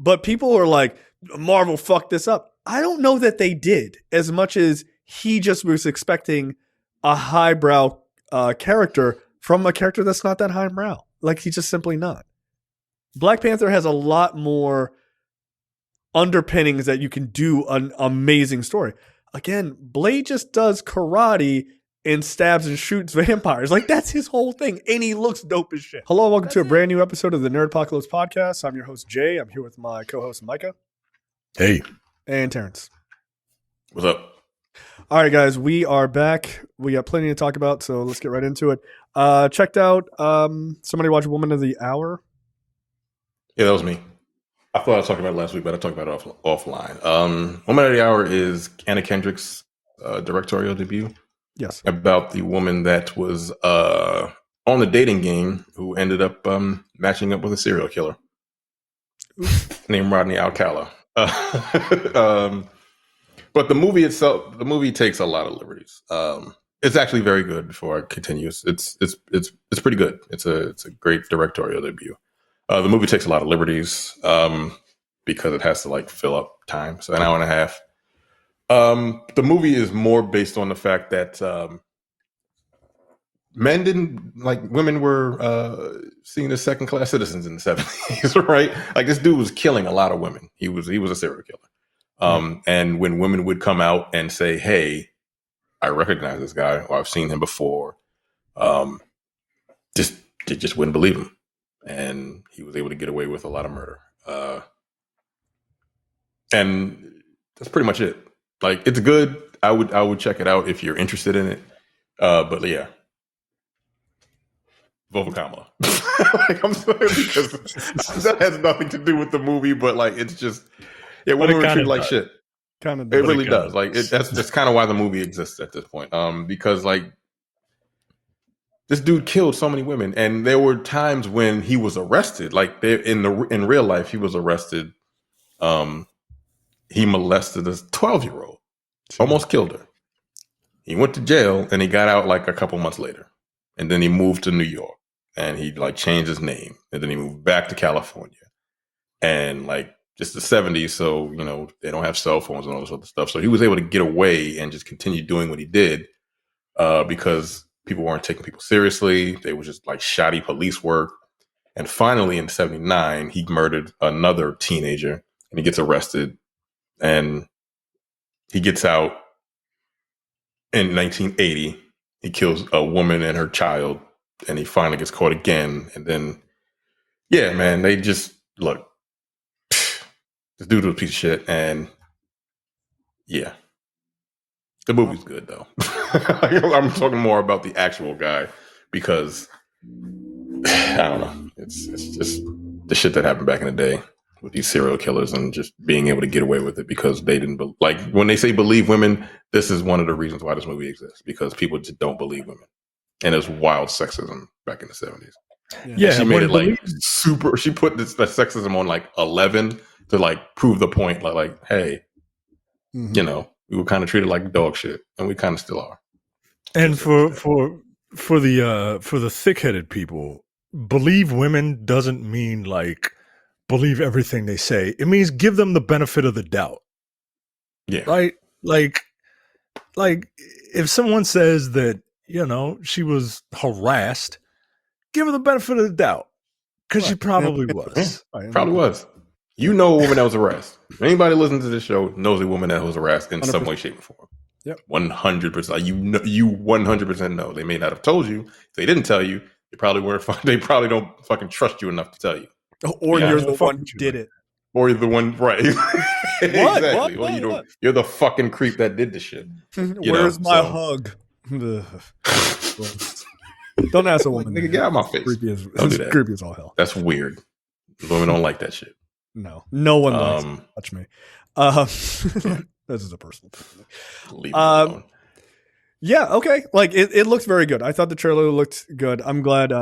But people are like, Marvel fucked this up. I don't know that they did, as much as he just was expecting a highbrow character from a character that's not that highbrow. Like, he's just simply not. Black Panther has a lot more underpinnings that you can do an amazing story. Again, Blade just does karate and stabs and shoots vampires. Like, that's his whole thing. And he looks dope as shit. Hello, welcome to a brand new episode of the Nerdpocalypse podcast. I'm your host, Jay. I'm here with my co-host, Micah. Hey. And Terrence. What's up? All right, guys, we are back. We got plenty to talk about, so let's get right into it. Checked out, somebody watched Woman of the Hour. Yeah, that was me. I thought I was talking about it last week, but I talked about it offline. Woman of the Hour is Anna Kendrick's directorial debut. Yes. About the woman that was on the dating game who ended up matching up with a serial killer named Rodney Alcala. But the movie itself, the movie takes a lot of liberties. It's actually very good. Before I continue, it's pretty good. It's a great directorial debut. The movie takes a lot of liberties because it has to like fill up time. So an hour and a half. The movie is more based on the fact that men didn't like women were seen as second class citizens in the 70s, right? Like this dude was killing a lot of women. He was a serial killer. And when women would come out and say, "Hey, I recognize this guy, or I've seen him before," they just wouldn't believe him. And he was able to get away with a lot of murder. And that's pretty much it. Like, it's good. I would check it out if you're interested in it. But yeah. Vote for Kamala. Like, I'm sorry, because that has nothing to do with the movie, but like, it's just, yeah, women were treated like shit. Kind of, it really does. Like, that's kind of why the movie exists at this point. Because like, this dude killed so many women, and there were times when he was arrested. Like in real life, he was arrested. He molested a 12-year-old, almost killed her. He went to jail, and he got out like a couple months later, and then he moved to New York, and he like changed his name, and then he moved back to California, and like just the 70s, so you know they don't have cell phones and all this other stuff, so he was able to get away and just continue doing what he did because people weren't taking people seriously. They were just like shoddy police work. And finally in 79, he murdered another teenager and he gets arrested and he gets out in 1980. He kills a woman and her child and he finally gets caught again. And then, yeah, man, they just look, this dude was a piece of shit. And yeah. The movie's good though. I'm talking more about the actual guy because I don't know. It's just the shit that happened back in the day with these serial killers and just being able to get away with it because they didn't like when they say believe women. This is one of the reasons why this movie exists because people just don't believe women, and there's wild sexism back in the 70s. Yeah, she made it like super. She put the sexism on like 11 to like prove the point. Like hey, you know. We were kind of treated like dog shit, and we kind of still are. And for the thick-headed people, believe women doesn't mean like believe everything they say. It means give them the benefit of the doubt. Yeah, right. Like if someone says that she was harassed, give her the benefit of the doubt because she probably was. Yeah, probably was. You know a woman that was harassed. Anybody listening to this show knows a woman that was harassed in 100%. Some way, shape, or form. Yep. 100%. You 100% know. They may not have told you. If they didn't tell you, they probably weren't. They probably don't fucking trust you enough to tell you. Or you're the one who did it. Or you're the one, right? Exactly. What? You're the fucking creep that did the shit. Where's my hug? Don't ask a woman. Nigga, get out of my face. Creepy as all hell. That's weird. Women don't like that shit. No one likes to touch me. This is a personal thing. Leave it alone. Yeah, okay. Like it looks very good. I thought the trailer looked good. I'm glad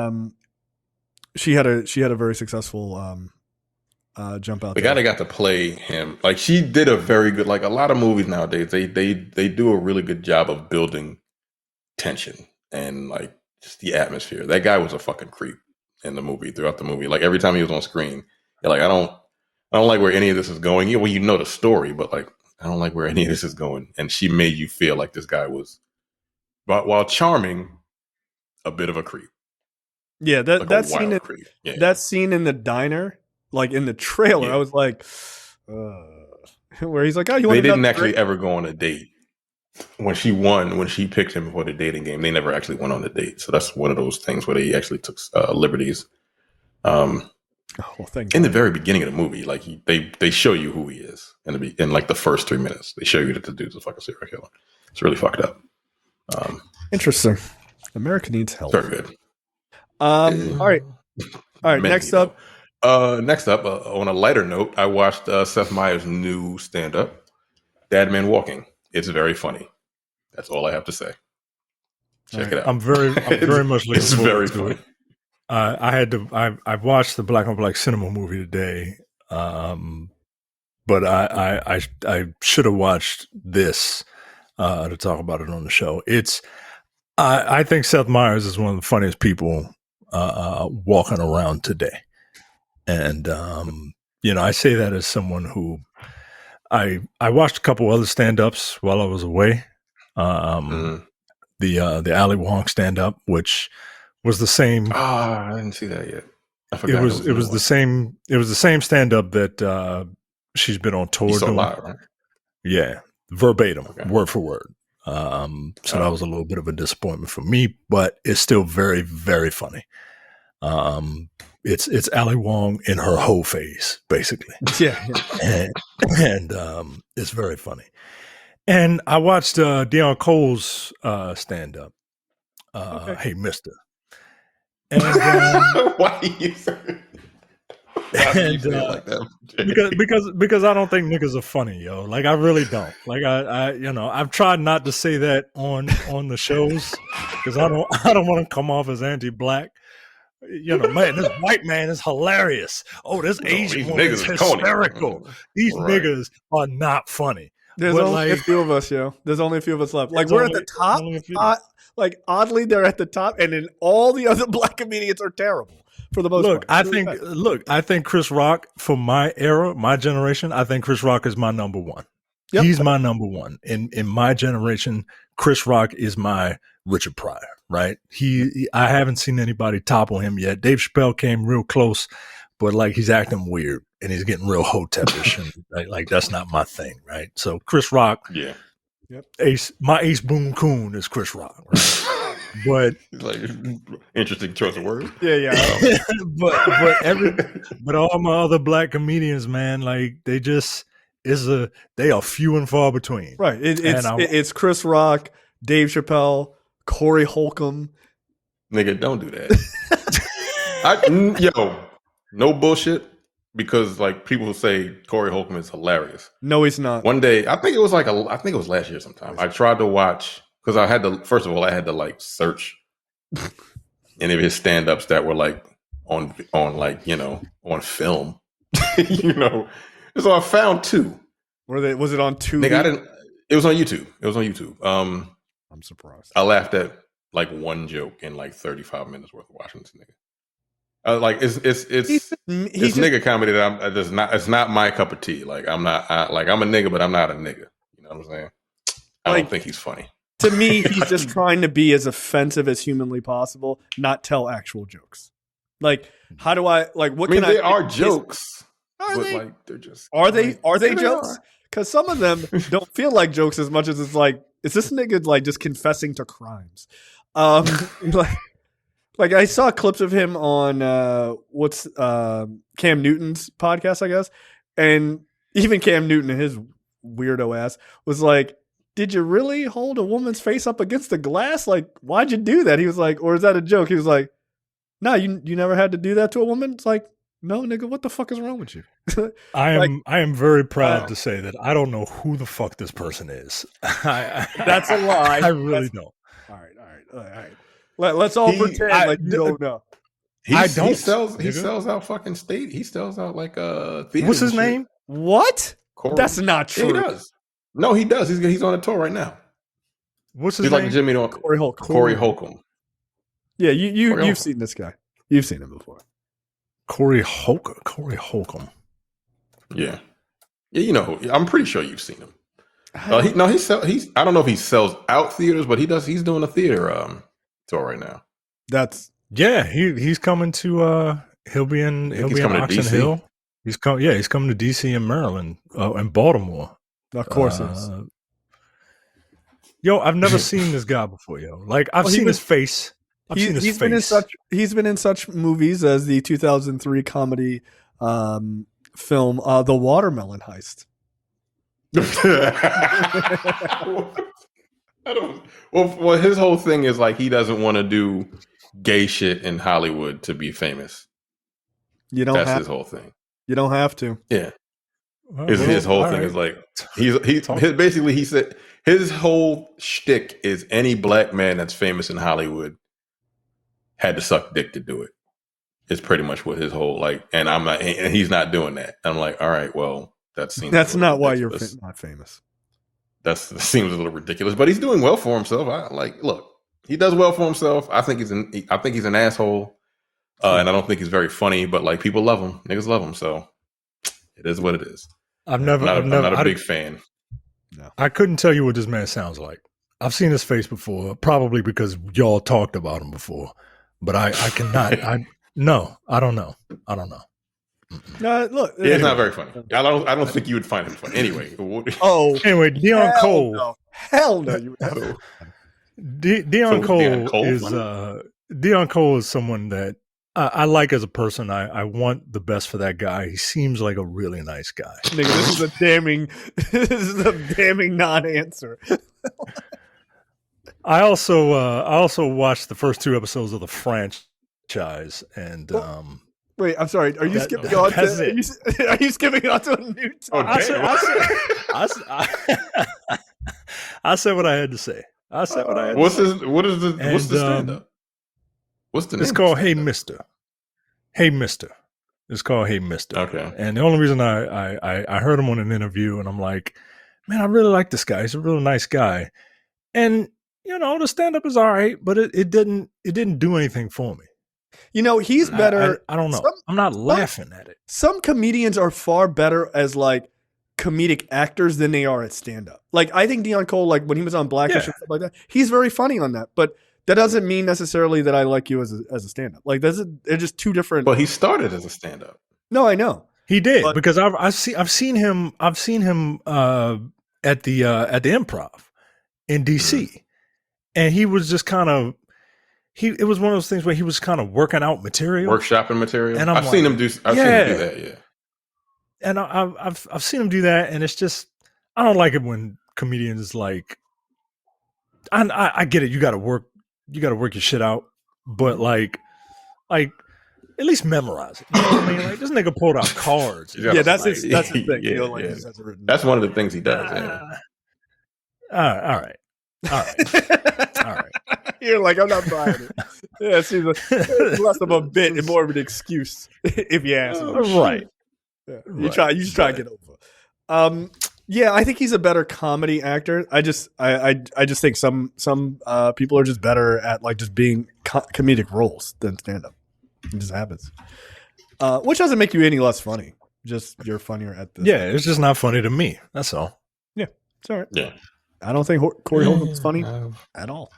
she had a very successful jump out. The guy that got to play him, like she did a very good. Like a lot of movies nowadays, they do a really good job of building tension and like just the atmosphere. That guy was a fucking creep in the movie throughout the movie. Like every time he was on screen, you're like, I I don't like where any of this is going. Well, you know the story, but like, I don't like where any of this is going. And she made you feel like this guy was, while charming, a bit of a creep. Yeah, Like that a scene wild creep. Yeah. that scene in the diner, like in the trailer, Yeah. I was like, where he's like, "Oh, you want?" They didn't another actually drink?" ever go on a date. When she picked him for the dating game, they never actually went on the date. So that's one of those things where they actually took liberties. Oh, thank In God. the very beginning of the movie, like they show you who he is in like the first 3 minutes. They show you that the dude's a fucking serial killer. It's really fucked up. Interesting. America needs help. Very good. All right. Next up, on a lighter note, I watched Seth Meyers' new stand-up, Dead Man Walking. It's very funny. That's all I have to say. Check it out. I'm very much looking It's forward very to funny. it. I watched the Black on Black cinema movie today, but I should have watched this to talk about it on the show. I think Seth Meyers is one of the funniest people walking around today, and I say that as someone who I watched a couple other stand-ups while I was away. The Ali Wong stand-up, which was the same. I didn't see that yet. I forgot It was the same. It was the same stand-up that she's been on tour doing. Live, right? Yeah, verbatim, okay. Word for word. So that was a little bit of a disappointment for me, but it's still very, very funny. It's Ali Wong in her whole phase, basically. Yeah. and it's very funny. And I watched Deion Cole's stand-up. Hey, Mister. And why do you say it like that? because I don't think niggas are funny, yo. Like I really don't. Like I've tried not to say that on the shows because I don't want to come off as anti-black. Man, this white man is hilarious. Oh, this Asian woman is hysterical. These niggas are not funny. There's only a few of us, yo. There's only a few of us left. Like we're at the top. Like oddly, they're at the top, and then all the other black comedians are terrible for the most part. I think Chris Rock for my era, my generation. I think Chris Rock is my number one. Yep. He's my number one in my generation. Chris Rock is my Richard Pryor. Right? I haven't seen anybody topple him yet. Dave Chappelle came real close, but like he's acting weird and he's getting real hotepish, and like that's not my thing, right? So Chris Rock, yeah. Yep. My Ace Boone Coon is Chris Rock, right? But like interesting choice of words. Yeah. but all my other black comedians, man, like they are few and far between. Right. It's Chris Rock, Dave Chappelle, Corey Holcomb. Nigga, don't do that. No bullshit. Because like people say Corey Holcomb is hilarious. No, he's not. One day, I think it was last year sometime. I tried to watch because I had to like search any of his stand-ups that were like on film. So I found two. Was it on two? Nigga, it was on YouTube. I'm surprised. I laughed at like one joke in like 35 minutes worth of watching this nigga. Like it's nigga comedy that it's not my cup of tea. Like I'm a nigga, but I'm not a nigga. You know what I'm saying? I don't think he's funny. To me, he's just trying to be as offensive as humanly possible, not tell actual jokes. Like, how do I like? What can I? They are jokes. Are they? Like, they're just. Are they jokes? Because some of them don't feel like jokes as much as it's like, is this nigga like just confessing to crimes? Like I saw clips of him on Cam Newton's podcast, I guess, and even Cam Newton and his weirdo ass was like, "Did you really hold a woman's face up against the glass? Like, why'd you do that?" He was like, "Or is that a joke?" He was like, "No, you never had to do that to a woman." It's like, no, nigga, what the fuck is wrong with you? I am very proud to say that I don't know who the fuck this person is. That's a lie. I really don't. All right. Let's all pretend like you don't know. He sells out fucking state. He sells out like theaters. What's his name? What? Corey. That's not true. Yeah, he does. No, he does. He's on a tour right now. What's his name? He's like Jimmy on Corey Holcomb. Yeah, you've seen this guy. You've seen him before. Corey Holcomb. Yeah. You know, I'm pretty sure you've seen him. He's I don't know if he sells out theaters, but he's doing a theater tour right now. That's he's coming to he'll be in coming to Oxon DC. Hill. He's coming to DC and Maryland and Baltimore. of course is. Yo, I've never seen this guy before, yo. Like I've seen his face. He's been in such movies as the 2003 comedy film The Watermelon Heist. Well, his whole thing is like he doesn't want to do gay shit in Hollywood to be famous. That's his whole thing. You don't have to. Yeah. His whole thing is like he said his whole shtick is any black man that's famous in Hollywood had to suck dick to do it. It's pretty much what his whole and he's not doing that. I'm like, all right, well, that's not why you're not famous. That seems a little ridiculous, but he's doing well for himself. Look, he does well for himself. I think he's an asshole, and I don't think he's very funny. But like people love him, niggas love him, so it is what it is. I'm not a big fan. No. I couldn't tell you what this man sounds like. I've seen his face before, probably because y'all talked about him before. But I cannot. I don't know. Look, it's not very funny. I don't think you would find him funny. Anyway. Anyway, Dion Cole. No. Hell no, you would. Dion Cole is someone that I like as a person. I want the best for that guy. He seems like a really nice guy. Nigga, this is a damning non-answer. I also watched the first 2 episodes of the franchise, and wait, I'm sorry. Are you skipping on to? Are you skipping on to a new topic? I said what I had to say. What's the stand up? What's the name? It's called Hey Mister. Hey Mister. It's called Hey Mister. Okay. And the only reason I heard him on an interview, and I'm like, man, I really like this guy. He's a real nice guy. And you know, the stand up is all right, but it didn't do anything for me. You know, he's better. I don't know. I'm not laughing at it. Some comedians are far better as like comedic actors than they are at stand up. Like I think Dion Cole, like when he was on Blackish and stuff like that, he's very funny on that. But that doesn't mean necessarily that I like you as a stand up. Like they're just two different. But he started as a stand up. No, I know he did because I've seen him at the Improv in DC, and he was just kind of. It was one of those things where he was kind of working out material, workshopping material. And I've seen him do that. Yeah, and I've seen him do that, and it's just I don't like it when comedians like. I get it. You got to work your shit out, but like at least memorize it. You know what I mean? Like this nigga pulled out cards. That's his thing. Yeah. That's one of the things he does. All right. You're like, I'm not buying it. Yeah, it seems like it's less of a bit and more of an excuse, if you ask me. Right. Yeah. You try to get over. Yeah, I think he's a better comedy actor. I just think some people are just better at like just being comedic roles than stand up. It just happens. Which doesn't make you any less funny. Just you're funnier at this. Yeah, it's just not funny to me. That's all. Yeah, it's all right. Yeah. I don't think Corey Holcomb's funny at all.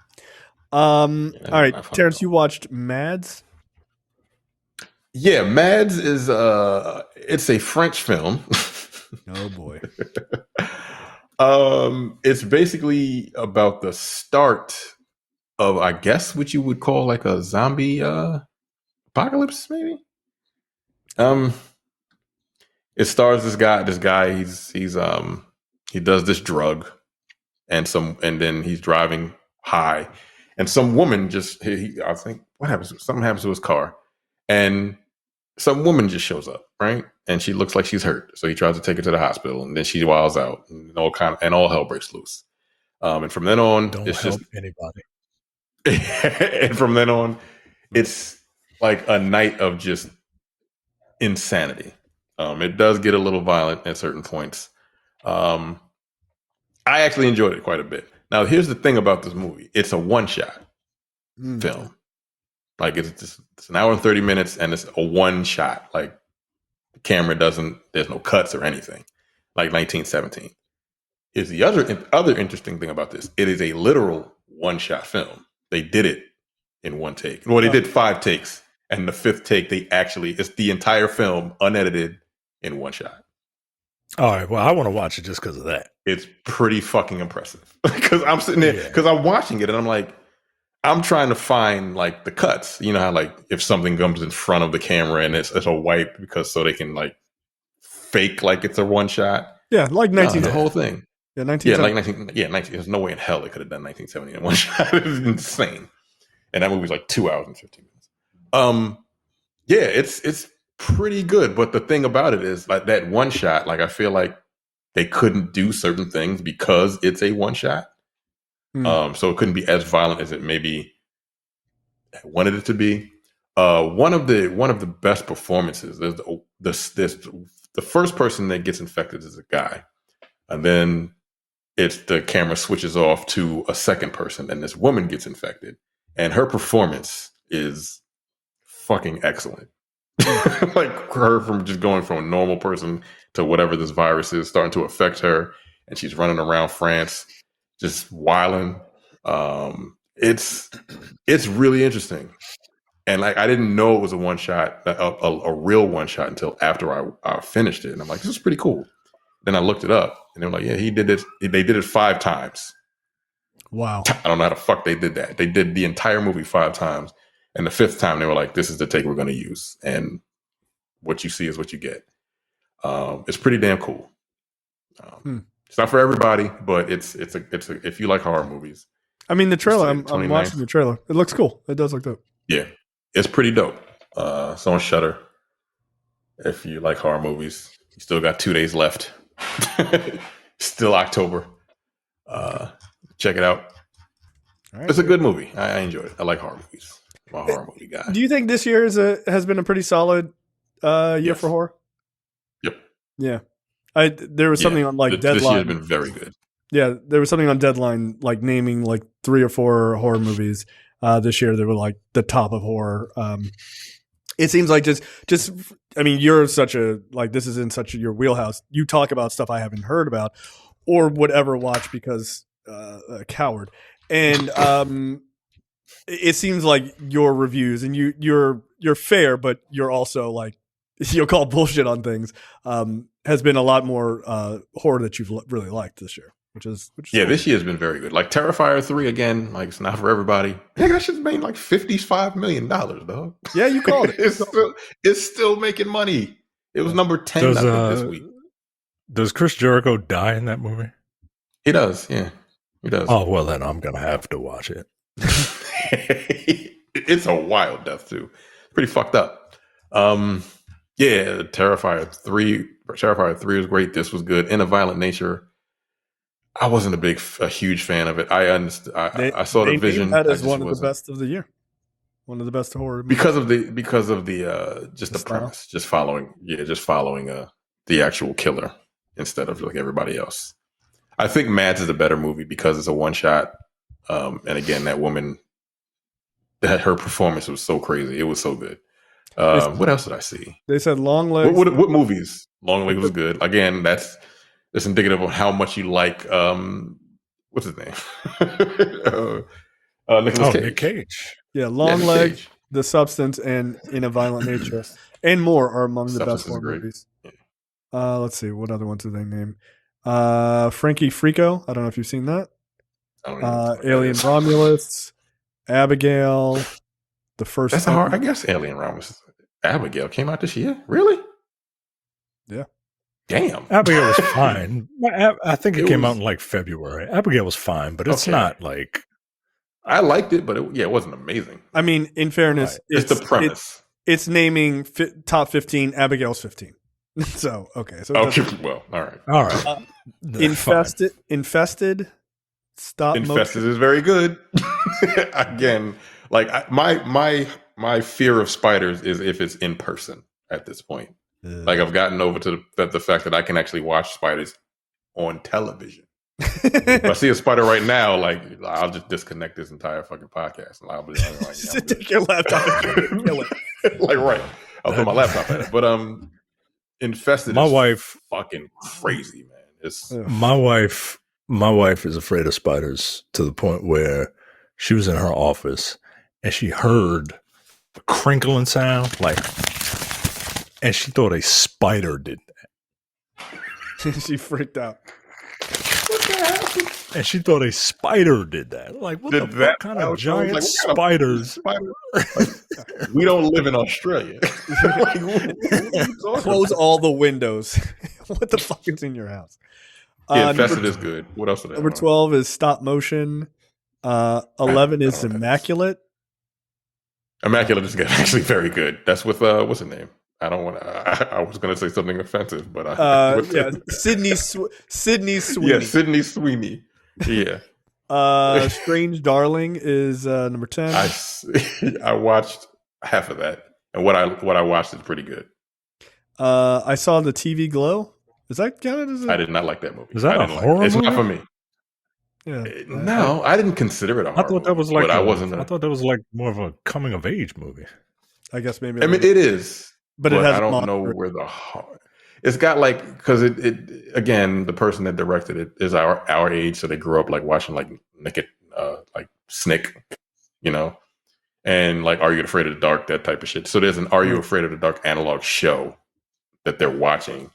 All right, Terrence, you watched Mads? Yeah, Mads is it's a French film. Oh boy. It's basically about the start of, I guess, what you would call like a zombie apocalypse, maybe. It stars this guy. He does this drug, and then he's driving high, and some woman I think something happens to his car, and some woman just shows up, right? And she looks like she's hurt. So he tries to take her to the hospital, and then she wiles out, and all hell breaks loose. And from then on, it's just anybody. And from then on, it's like a night of just insanity. It does get a little violent at certain points. I actually enjoyed it quite a bit. Now, here's the thing about this movie. It's a one-shot film. Like it's an hour and 30 minutes, and it's a one shot. Like camera there's no cuts or anything, like 1917. Is the other interesting thing about this? It is a literal one-shot film. They did it in one take. Well, they did 5 takes, and the 5th take it's the entire film unedited in one shot. All right. Well, I want to watch it just because of that. It's pretty fucking impressive because I'm sitting there because I'm watching it and I'm like, I'm trying to find like the cuts. You know how like if something comes in front of the camera and it's a wipe because so they can like fake like it's a one shot. Yeah, like 19. The whole thing. Yeah, 19. Yeah, like 19. Yeah, 19. There's no way in hell they could have done 1970 in one shot. It was insane. And that movie's like 2 hours and 15 minutes. Yeah, it's pretty good. But the thing about it is like that one shot. Like I feel like they couldn't do certain things because it's a one shot. So it couldn't be as violent as it maybe wanted it to be. One of the best performances. There's the first person that gets infected is a guy, and then the camera switches off to a second person, and this woman gets infected, and her performance is fucking excellent. Like her from just going from a normal person to whatever this virus is starting to affect her, and she's running around France just wilding. It's really interesting, and like I didn't know it was a one shot, a real one shot until after I finished it, and I'm like, this is pretty cool. Then I looked it up, and they were like, yeah, he did it. They did it 5 times. Wow. I don't know how the fuck they did that. They did the entire movie 5 times, and the 5th time they were like, this is the take we're going to use, and what you see is what you get. It's pretty damn cool. It's not for everybody, but it's if you like horror movies. I mean, the trailer. I'm watching the trailer. It looks cool. It does look dope. Yeah, it's pretty dope. So on Shudder, if you like horror movies, you still got 2 days left. Still October. Check it out. Right. It's a good movie. I enjoyed it. I like horror movies. I'm a horror movie guy. Do you think this year has been a pretty solid year for horror? Yep. Yeah. There was something on like Deadline. This year has been very good. Yeah, there was something on Deadline like naming like 3 or 4 horror movies this year that were like the top of horror. It seems like just I mean, you're such a like this is in such your wheelhouse. You talk about stuff I haven't heard about or would ever watch because a coward. And it seems like your reviews and you're fair, but you're also like you'll call bullshit on things. Has been a lot more horror that you've really liked this year, which is yeah. This year has been very good. Like Terrifier 3 again. Like it's not for everybody. Yeah, that shit's made like $55 million, dog. Yeah, you called it. It's still making money. It was number 10 this week. Does Chris Jericho die in that movie? He does. Yeah, he does. Oh well, then I'm gonna have to watch it. It's a wild death too. Pretty fucked up. Yeah, Terrifier 3 was great. This was good. In a Violent Nature, I wasn't a huge fan of it. I saw the vision. That is one of the best of the year. One of the best horror movies. because of the just the premise, just following the actual killer instead of like everybody else. I think Mads is a better movie because it's a one shot. And again, that woman, her performance was so crazy. It was so good. What else did I see? They said Long Legs. What movies? Long Legs was good. Again, that's indicative of how much you like. What's his name? Nicolas Cage. Nick Cage. Yeah, Long Legs, The Substance, and In a Violent Nature, and more are among the best horror movies. Yeah. Let's see, what other ones did they name? Frankie Frico. I don't know if you've seen that. Alien Romulus, Abigail. The first. That's hard. I guess Alien Romulus. Abigail came out this year. Really? Yeah. Damn. Abigail was fine. I think it came out in like February. Abigail was fine, but it's not like. I liked it, but it wasn't amazing. I mean, in fairness, it's the premise. It's naming top 15. Abigail's 15. So okay. So well, all right. Infested. Stop. Infested is very good. Again, like my fear of spiders is if it's in person at this point. Like I've gotten over to the fact that I can actually watch spiders on television. If I see a spider right now, like I'll just disconnect this entire fucking podcast and I'll be like, take your laptop and kill it. Like right, I'll put my laptop at it. But Infested My is wife, fucking crazy, man. It's my wife is afraid of spiders to the point where she was in her office and she heard a crinkling sound, like, and she thought a spider did that. She freaked out. And she thought a spider did that. Like, what Did the that fuck kind of sound? giant Like, what kind of spiders? spider? We don't live in Australia. Like, what are you talking Close about? all the windows. What the fuck is in your house? Yeah, Infested number, is good. What else? number 12 is stop motion. 11 is immaculate. Immaculate is actually very good. That's with what's his name? I don't want to. I was going to say something offensive, but Sydney Sweeney. Yeah, Sydney Sweeney. Yeah. Strange Darling is number 10. I watched half of that, and what I watched is pretty good. I saw the TV Glow. Is that counted as I did not like that movie. Is that a horror It's movie? not for me. Yeah. No, I didn't consider it a horror I thought that was movie, like but I wasn't. I thought that was like more of a coming of age movie. I guess maybe. I mean, it is, but it has. I don't know where the. It's got like because it again the person that directed it is our age, so they grew up like watching like Naked like Snick, you know, and like Are You Afraid of the Dark, that type of shit. So there's an Are You Afraid of the Dark analog show that they're watching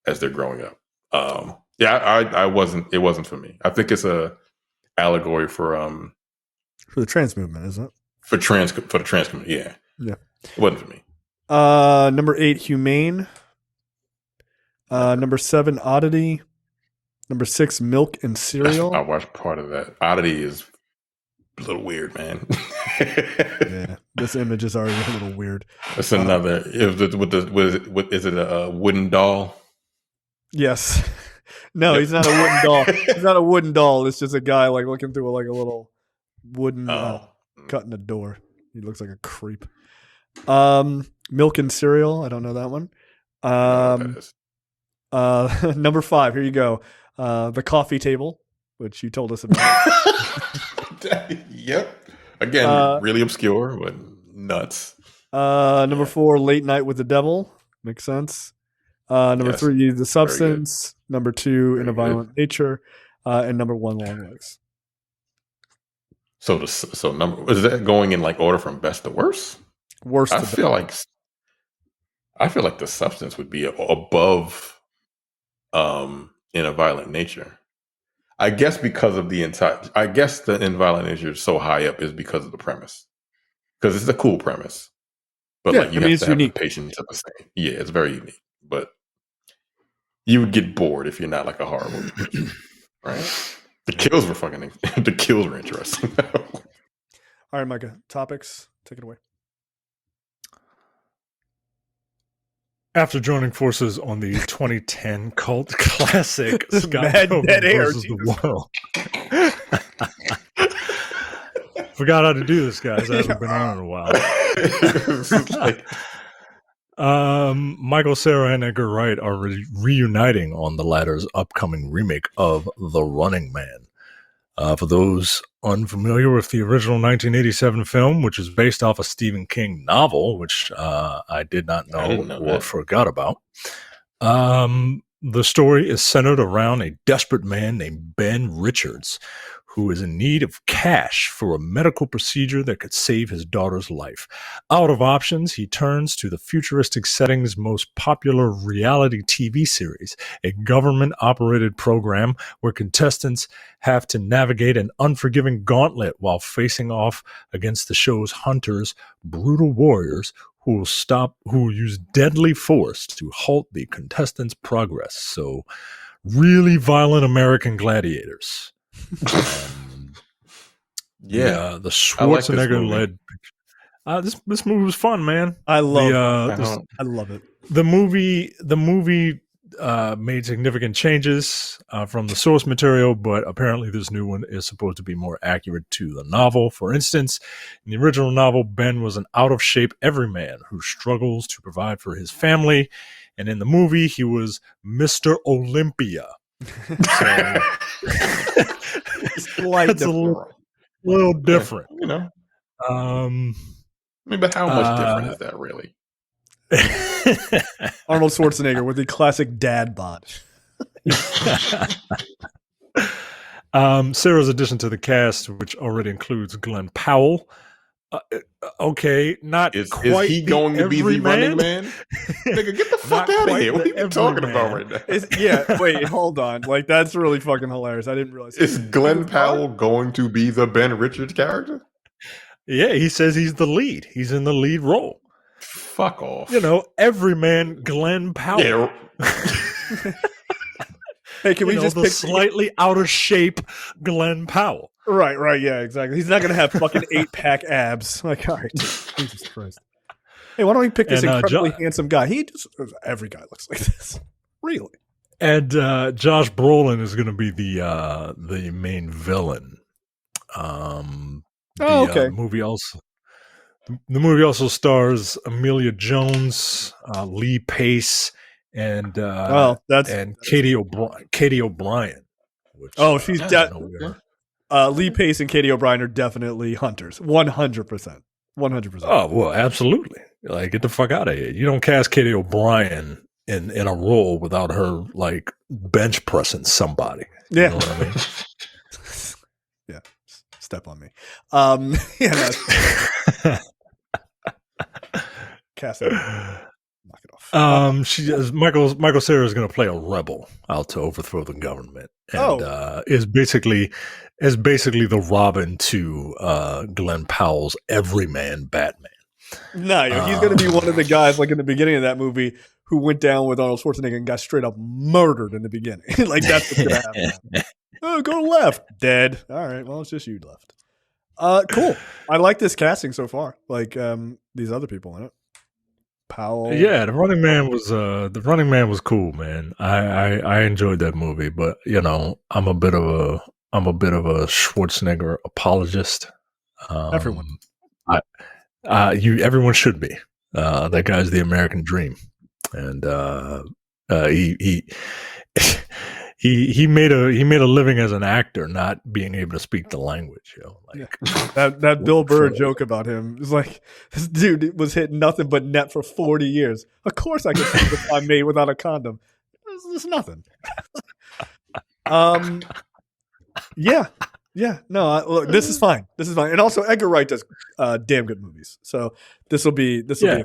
as they're growing up. I wasn't. It wasn't for me. I think it's a allegory for the trans movement, isn't it? For the trans movement. Yeah. It wasn't for me. Number 8, Humane. Number 7, Oddity. Number 6, Milk and Cereal. I watched part of that. Oddity is a little weird, man. Yeah, this image is already a little weird. That's another. Is it a wooden doll? Yes. No, he's not a wooden doll. He's not a wooden doll. It's just a guy like looking through like a little wooden cutting a door. He looks like a creep. Milk and Cereal. I don't know that one. Number 5. Here you go. The Coffee Table, which you told us about. Yep. Again, really obscure, but nuts. Number 4, Late Night with the Devil. Makes sense. Number 3, The Substance. Number 2, In a Violent Nature. And number 1, Long Legs. So number is that going in like order from best to worst? Worst. I feel like The Substance would be above In a Violent Nature. I guess because of the In Violent Nature is so high up is because of the premise. Because it's a cool premise. But like you have to have the patience of the same. Yeah, it's very unique. But you would get bored if you're not like a horror movie person, right? The kills were interesting. All right, Micah. Topics. Take it away. After joining forces on the 2010 cult classic Scott Mad Pilgrim Dead Air, vs. the World. Forgot how to do this, guys. I haven't been on in a while. Michael Cera and Edgar Wright are reuniting on the latter's upcoming remake of The Running Man. For those unfamiliar with the original 1987 film, which is based off a Stephen King novel, which I did not know or forgot about, the story is centered around a desperate man named Ben Richards, who is in need of cash for a medical procedure that could save his daughter's life. Out of options, he turns to the futuristic setting's most popular reality TV series, a government-operated program where contestants have to navigate an unforgiving gauntlet while facing off against the show's hunters, brutal warriors who will use deadly force to halt the contestants' progress. So, really violent American gladiators. The Schwarzenegger led. This movie was fun, man. I love it. The movie made significant changes from the source material, but apparently this new one is supposed to be more accurate to the novel. For instance, in the original novel, Ben was an out-of-shape everyman who struggles to provide for his family, and in the movie, he was Mr. Olympia. So, it's a little different, you know. But how much different is that really? Arnold Schwarzenegger with the classic dad bod. Sarah's addition to the cast, which already includes Glenn Powell. Okay, not Is quite. he going to be the running man? Nigga, get the fuck out of here. What are you talking about right now? Wait, hold on. Like, that's really fucking hilarious. I didn't realize. Is Glenn Powell going to be the Ben Richards character? Yeah, he says he's the lead. He's in the lead role. Fuck off. You know, everyman Glenn Powell. Yeah. Hey, can we just the pick slightly out of shape Glenn Powell? Right, yeah, exactly. He's not going to have fucking 8-pack abs. Like, all right, Jesus Christ. Hey, why don't we pick this incredibly handsome guy? Every guy looks like this. Really? And Josh Brolin is going to be the main villain. Okay. The movie also stars Amelia Jones, Lee Pace, and Katie O'Brien. Which, she's Lee Pace and Katie O'Brien are definitely hunters. 100%. 100%. Oh, well, absolutely. Like, get the fuck out of here. You don't cast Katie O'Brien in a role without her, like, bench pressing somebody. Yeah. You know what I mean? Yeah. Step on me. Yeah. Casting. Knock it off. Michael Cera is going to play a rebel out to overthrow the government, and is basically the Robin to Glenn Powell's everyman Batman. No, he's going to be one of the guys, like in the beginning of that movie, who went down with Arnold Schwarzenegger and got straight up murdered in the beginning. Like, that's what's going to happen. Oh, go left, dead. All right, well, it's just you left. Cool. I like this casting so far. Like these other people in it. Powell. Yeah, the Running Man was cool, man. I enjoyed that movie, but you know, I'm a bit of a Schwarzenegger apologist. Everyone. Everyone should be. That guy's the American dream, and he made a living as an actor, not being able to speak the language. You know, like that Bill Burr joke about him is like, this dude was hitting nothing but net for 40 years. Of course, I can see if I'm made without a condom. There's nothing. Yeah. No, look, this is fine. And also, Edgar Wright does damn good movies. So this will be. So.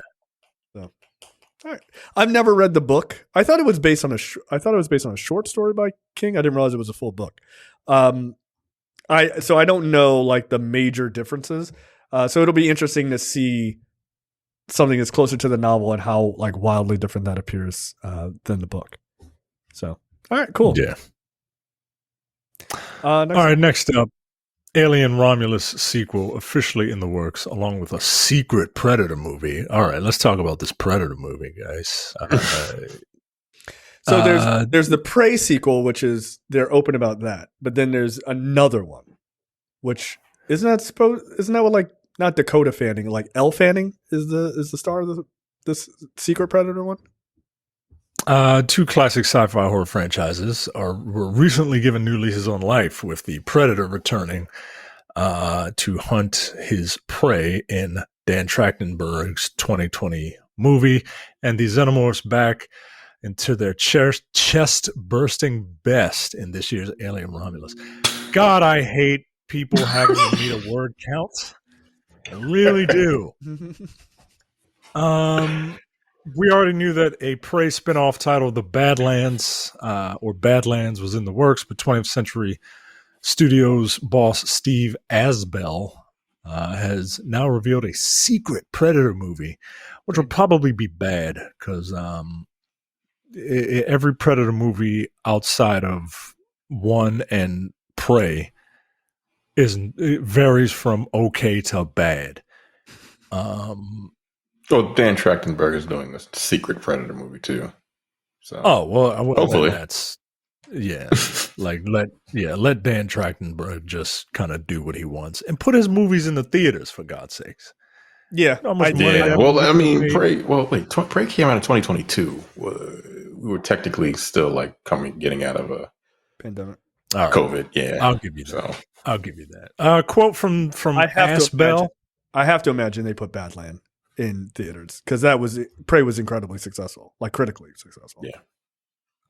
All right. I've never read the book. I thought it was based on a short story by King. I didn't realize it was a full book. So I don't know like the major differences. So it'll be interesting to see something that's closer to the novel and how like wildly different that appears than the book. So all right, cool. Yeah. All right. Next up, Alien Romulus sequel officially in the works, along with a secret Predator movie. All right, let's talk about this Predator movie, guys. So there's the Prey sequel, which is they're open about that, but then there's another one, which isn't that what like not Dakota Fanning, like Elle Fanning is the star of this secret Predator one? Two classic sci-fi horror franchises were recently given new leases on life, with the Predator returning to hunt his prey in Dan Trachtenberg's 2020 movie, and the Xenomorphs back into their chest-bursting best in this year's Alien Romulus. God, I hate people having to meet a word count. I really do. We already knew that a Prey spinoff titled The Badlands or Badlands was in the works, but 20th Century Studios boss Steve Asbell has now revealed a secret Predator movie, which will probably be bad because every Predator movie outside of one and Prey it varies from okay to bad. Well, Dan Trachtenberg is doing this secret Predator movie too. So, hopefully that's let Dan Trachtenberg just kind of do what he wants and put his movies in the theaters for God's sakes. Yeah, Prey came out in 2022. We were technically still like getting out of a pandemic, COVID. Yeah, I'll give you that. I'll give you that. Quote from Asbell. I have to imagine they put Badland in theaters because Prey was incredibly successful, like critically successful. Yeah.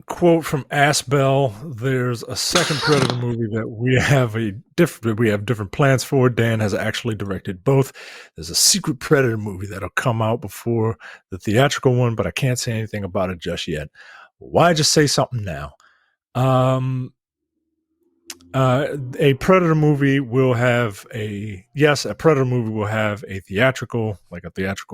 Quote from Asbel: "There's a second Predator movie that we have different plans for. Dan has actually directed both. There's a secret Predator movie that'll come out before the theatrical one, but I can't say anything about it just yet. Why just say something now? A Predator movie will have a theatrical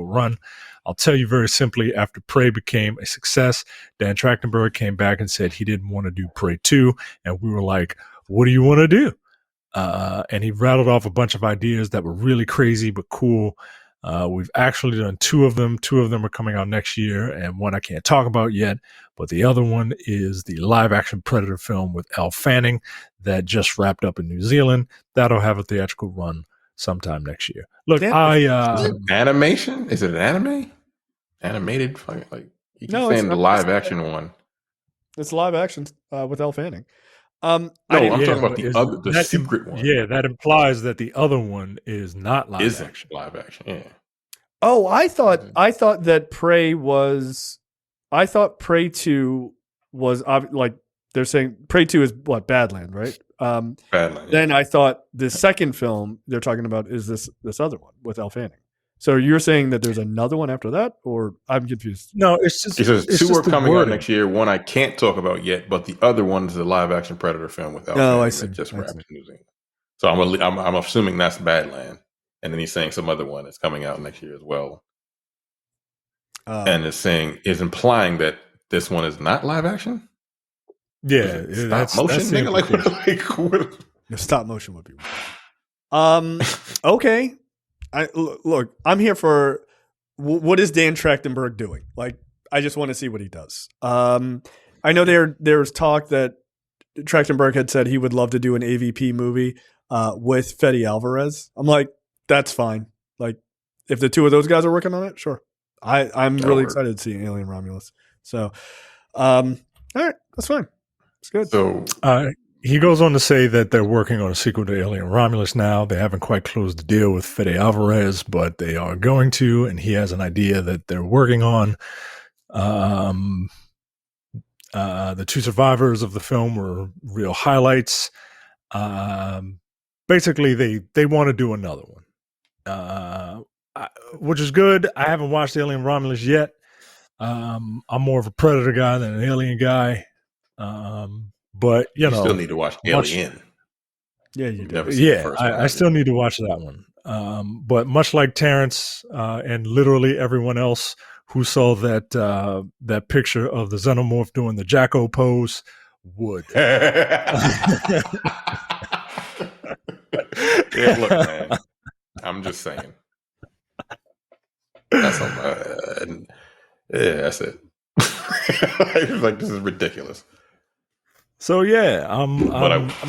run. I'll tell you very simply, after Prey became a success, Dan Trachtenberg came back and said he didn't want to do Prey 2. And we were like, what do you want to do? And he rattled off a bunch of ideas that were really crazy, but cool. We've actually done 2 of them. 2 of them are coming out next year, and one I can't talk about yet. But the other one is the live-action Predator film with Elle Fanning that just wrapped up in New Zealand. That'll have a theatrical run sometime next year. Look, is it animation? Is it an anime? Animated? Like you keep saying the live-action one. It's live action with Elle Fanning. I'm talking about the secret one. Yeah, that implies that the other one is not live action. Live action, yeah. Oh, I thought that Prey was. I thought Prey 2 was like they're saying Prey 2 is what, Badland, right? Badland. Then I thought the second film they're talking about is this other one with Elle Fanning. So you're saying that there's another one after that, or I'm confused? No, it's just it says 2 are coming out next year. One I can't talk about yet, but the other one is a live action Predator film with Elle Fanning I see. that just wrapped in New Zealand. So I'm assuming that's Badland, and then he's saying some other one that's coming out next year as well. And is implying that this one is not live action. Yeah, stop motion, nigga. What? Stop motion would be. Okay. Look, I'm here for what is Dan Trachtenberg doing? Like, I just want to see what he does. I know there's talk that Trachtenberg had said he would love to do an AVP movie with Fede Alvarez. I'm like, that's fine. Like, if the 2 of those guys are working on it, sure. I'm really excited to see Alien Romulus. So, all right, that's fine. It's good. So, he goes on to say that they're working on a sequel to Alien Romulus now. They haven't quite closed the deal with Fede Alvarez, but they are going to, and he has an idea that they're working on. The 2 survivors of the film were real highlights. Basically, they want to do another one, which is good. I haven't watched Alien Romulus yet. I'm more of a Predator guy than an Alien guy. But you know, still need to watch Alien. Yeah, you do. Yeah, I still need to watch that one. But much like Terrence and literally everyone else who saw that picture of the xenomorph doing the Jacko pose would. Yeah, look, man. I'm just saying. That's that's it. Like, this is ridiculous. So yeah,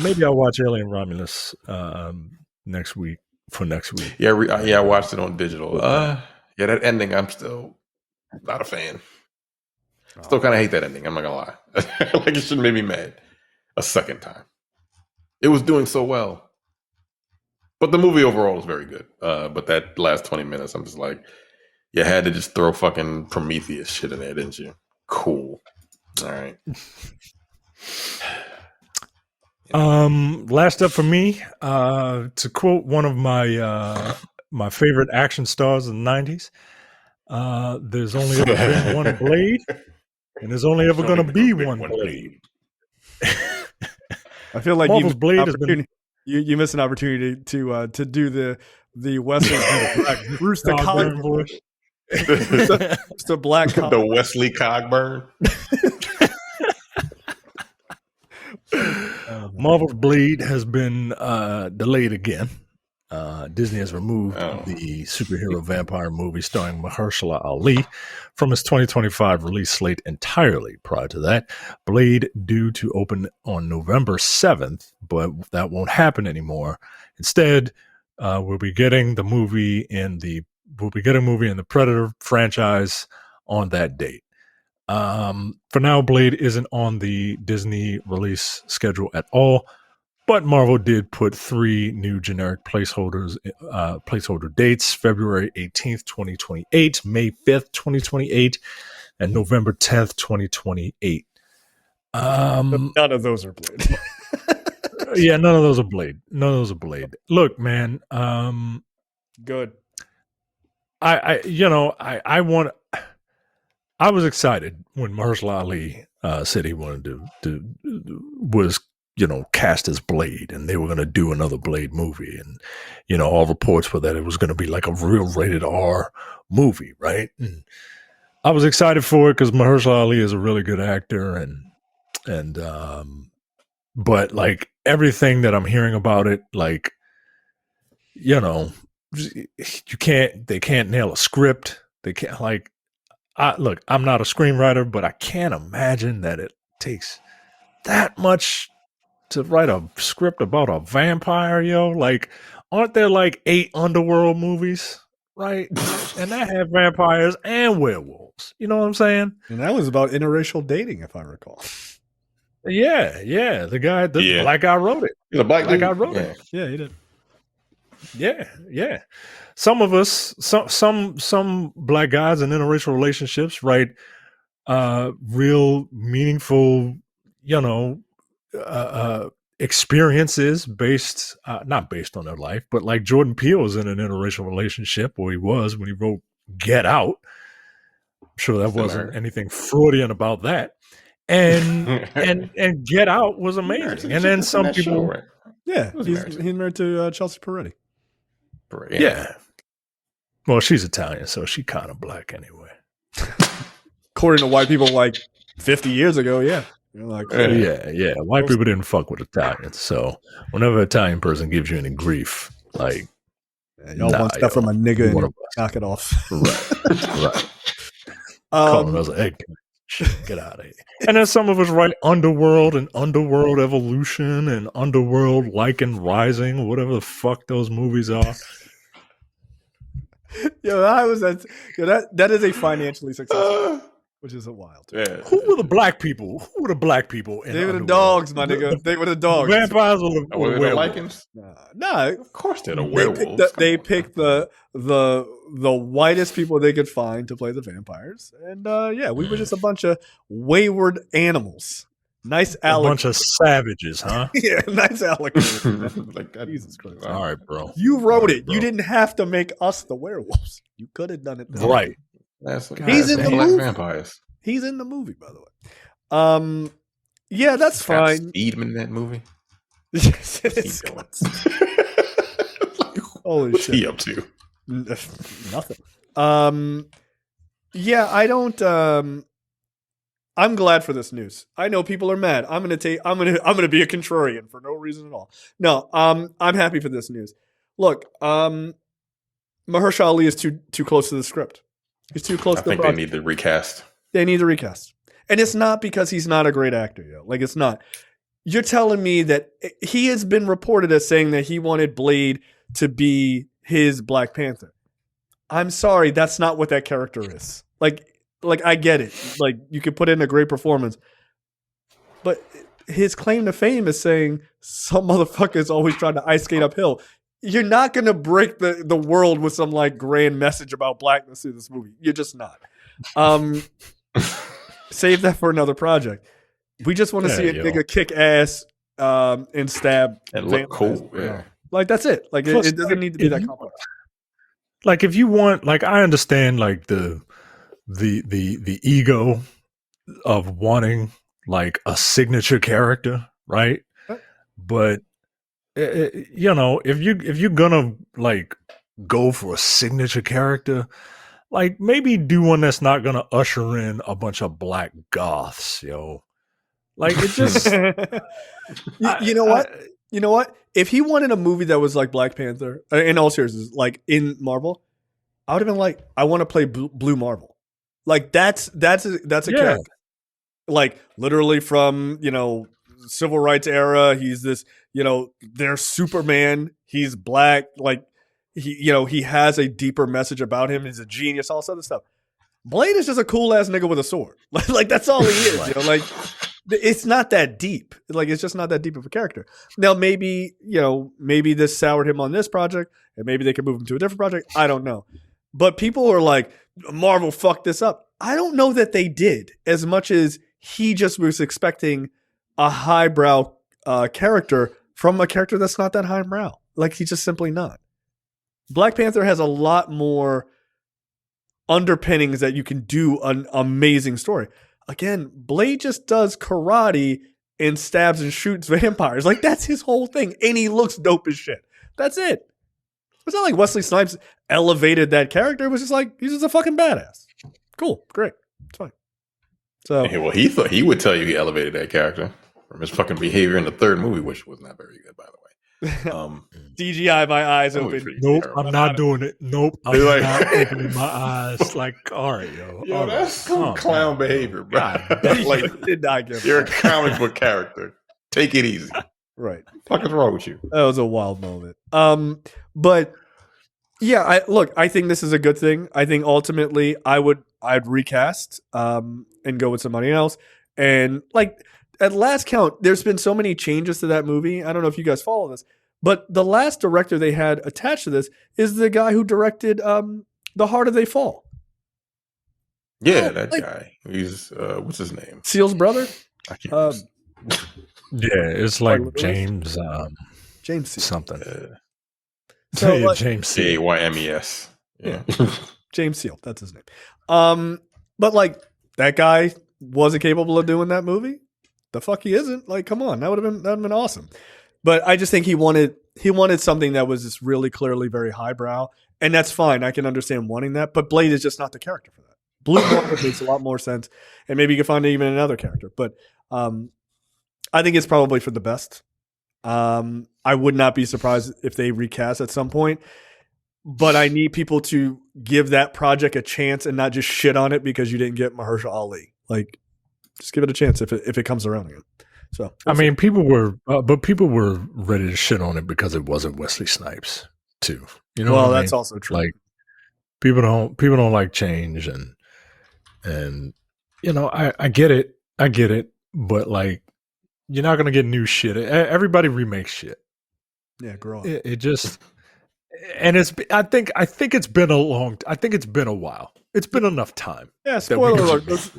maybe I'll watch Alien Romulus next week. Yeah, I watched it on digital. Yeah, that ending, I'm still not a fan. Still kind of hate that ending. I'm not gonna lie. Like, it should have made me mad a second time. It was doing so well, but the movie overall was very good. But that last 20 minutes, I'm just like, you had to just throw fucking Prometheus shit in there, didn't you? Cool. All right. Last up for me, to quote one of my favorite action stars of the 90s, there's only ever been one Blade, and there's only ever going to be one Blade. I feel like Marvel's Blade has been... you missed an opportunity to do the Wesley Bruce the Cogburn voice. The Black the Wesley Cogburn. Marvel's Blade has been delayed again. Disney has removed the superhero vampire movie starring Mahershala Ali from its 2025 release slate entirely. Prior to that, Blade due to open on November 7th, but that won't happen anymore. Instead, we'll be getting the movie in the Predator franchise on that date. For now, Blade isn't on the Disney release schedule at all. But Marvel did put 3 new generic placeholder dates: February 18th, 2028, May 5th, 2028, and November 10th, 2028. None of those are Blade. Yeah, none of those are Blade. None of those are Blade. Look, man. Good. I was excited when Mahershala Ali said he wanted was cast as Blade, and they were going to do another Blade movie, and all reports were that it was going to be like a real rated R movie, right? And I was excited for it because Mahershala Ali is a really good actor, and but like everything that I'm hearing about it, like they can't nail a script. They can't look, I'm not a screenwriter, but I can't imagine that it takes that much to write a script about a vampire, yo. Like, aren't there like 8 underworld movies, right? And that have vampires and werewolves. You know what I'm saying? And that was about interracial dating, if I recall. Yeah. The black guy wrote it. The black guy wrote it. Yeah, he did. Yeah. Some of us, some black guys in interracial relationships write real meaningful, experiences based, not based on their life, but like Jordan Peele is in an interracial relationship, or he was when he wrote Get Out. I'm sure that wasn't anything Freudian about that. And Get Out was amazing. And then some people, yeah, he's married to Chelsea Peretti. Yeah. Well, she's Italian, so she kind of black anyway. According to white people, like 50 years ago, yeah. Like, yeah. White people didn't fuck with Italians, so whenever an Italian person gives you any grief, like, y'all want stuff from a nigga and knock it off. Right. Calling us an egg. Get out of here. And then some of us write Underworld and Underworld Evolution and Underworld Lycan Rising, whatever the fuck those movies are. That is a financially successful, which is a wild. Yeah. Who were the black people? In they were the dogs, my nigga. They were the dogs. Vampires or the Lycans? Nah, of course they're the werewolves. They picked the whitest people they could find to play the vampires, and we were just a bunch of wayward animals. Nice alligators. A bunch of savages, huh? Yeah, nice alligators. Like, Jesus Christ. All right, bro. You wrote it. Bro. You didn't have to make us the werewolves. You could have done it. Right. He's in the movie. Vampires. He's in the movie, by the way. Yeah, that's fine. Speedman in that movie. Yes, it is. Holy What's shit. he up to? Nothing. Yeah, I don't. I'm glad for this news. I know people are mad. I'm gonna be a contrarian for no reason at all. No, I'm happy for this news. Look, Mahershala Ali is too close to the script. He's too close. I think they need to recast. They need to recast, and it's not because he's not a great actor. Yo. Like, it's not. You're telling me that he has been reported as saying that he wanted Blade to be his Black Panther. I'm sorry, that's not what that character is. Like, I get it. Like, you could put in a great performance. But his claim to fame is saying some motherfucker is always trying to ice skate uphill. You're not going to break the world with some, like, grand message about blackness in this movie. You're just not. Save that for another project. We just want to see a nigga kick ass and stab. And look cool. Yeah. Like, that's it. Like, plus, it doesn't need to be that complex. Like, if you want, like, I understand, like, the ego of wanting like a signature character, right? But if you're gonna like go for a signature character, like maybe do one that's not gonna usher in a bunch of black goths, yo. Like, it just you know what? If he wanted a movie that was like Black Panther, in all seriousness, like in Marvel, I would have been like, I want to play Blue Marvel. Like, that's a character. Like, literally from, civil rights era, he's this, there's Superman, he's black, like, he has a deeper message about him, he's a genius, all this other stuff. Blade is just a cool ass nigga with a sword. Like, that's all he is, like, It's not that deep. Like, it's just not that deep of a character. Now, maybe this soured him on this project, and maybe they could move him to a different project. I don't know. But people are like, Marvel fucked this up. I don't know that they did, as much as he just was expecting a highbrow character from a character that's not that highbrow. Like, he's just simply not. Black Panther has a lot more underpinnings that you can do an amazing story. Again, Blade just does karate and stabs and shoots vampires. Like, that's his whole thing. And he looks dope as shit. That's it. It's not like Wesley Snipes elevated that character. It was just like, he's just a fucking badass. Cool. Great. It's fine. So, well, he thought he would tell you he elevated that character from his fucking behavior in the third movie, which was not very good, by the way. DGI, my eyes open. Nope, I'm not doing it. Nope, I'm not opening my eyes. Like, all right, yo. Yo, all that's right. some clown behavior, bro. Like, did not get you're a comic book character. Take it easy. Right. What the fuck is wrong with you? That was a wild moment. But yeah, I think this is a good thing. I think ultimately I'd recast and go with somebody else. And like, at last count, there's been so many changes to that movie. I don't know if you guys follow this, but the last director they had attached to this is the guy who directed The Harder They Fall. Yeah, that guy. He's what's his name? Seal's brother? I can't yeah, it's like James James Seal. something. So, yeah, like, James Seal. J-A-Y-M-E-S. Yeah. James Seal, that's his name. But like, that guy wasn't capable of doing that movie. The fuck he isn't. Like, come on, that would have been awesome. But I just think he wanted something that was just really clearly very highbrow, and that's fine. I can understand wanting that, but Blade is just not the character for that. Blue Marvel makes a lot more sense, and maybe you can find even another character. But I think it's probably for the best. I would not be surprised if they recast at some point, but I need people to give that project a chance and not just shit on it because you didn't get Mahershala Ali. Like, just give it a chance if it comes around again. So I mean, people were ready to shit on it because it wasn't Wesley Snipes too. You know, well, that's also true. Like, people don't like change, and you know, I get it, but like, you're not gonna get new shit. Everybody remakes shit. Yeah, grow up. It just, and I think it's been a while. It's been enough time. Yeah, spoiler alert.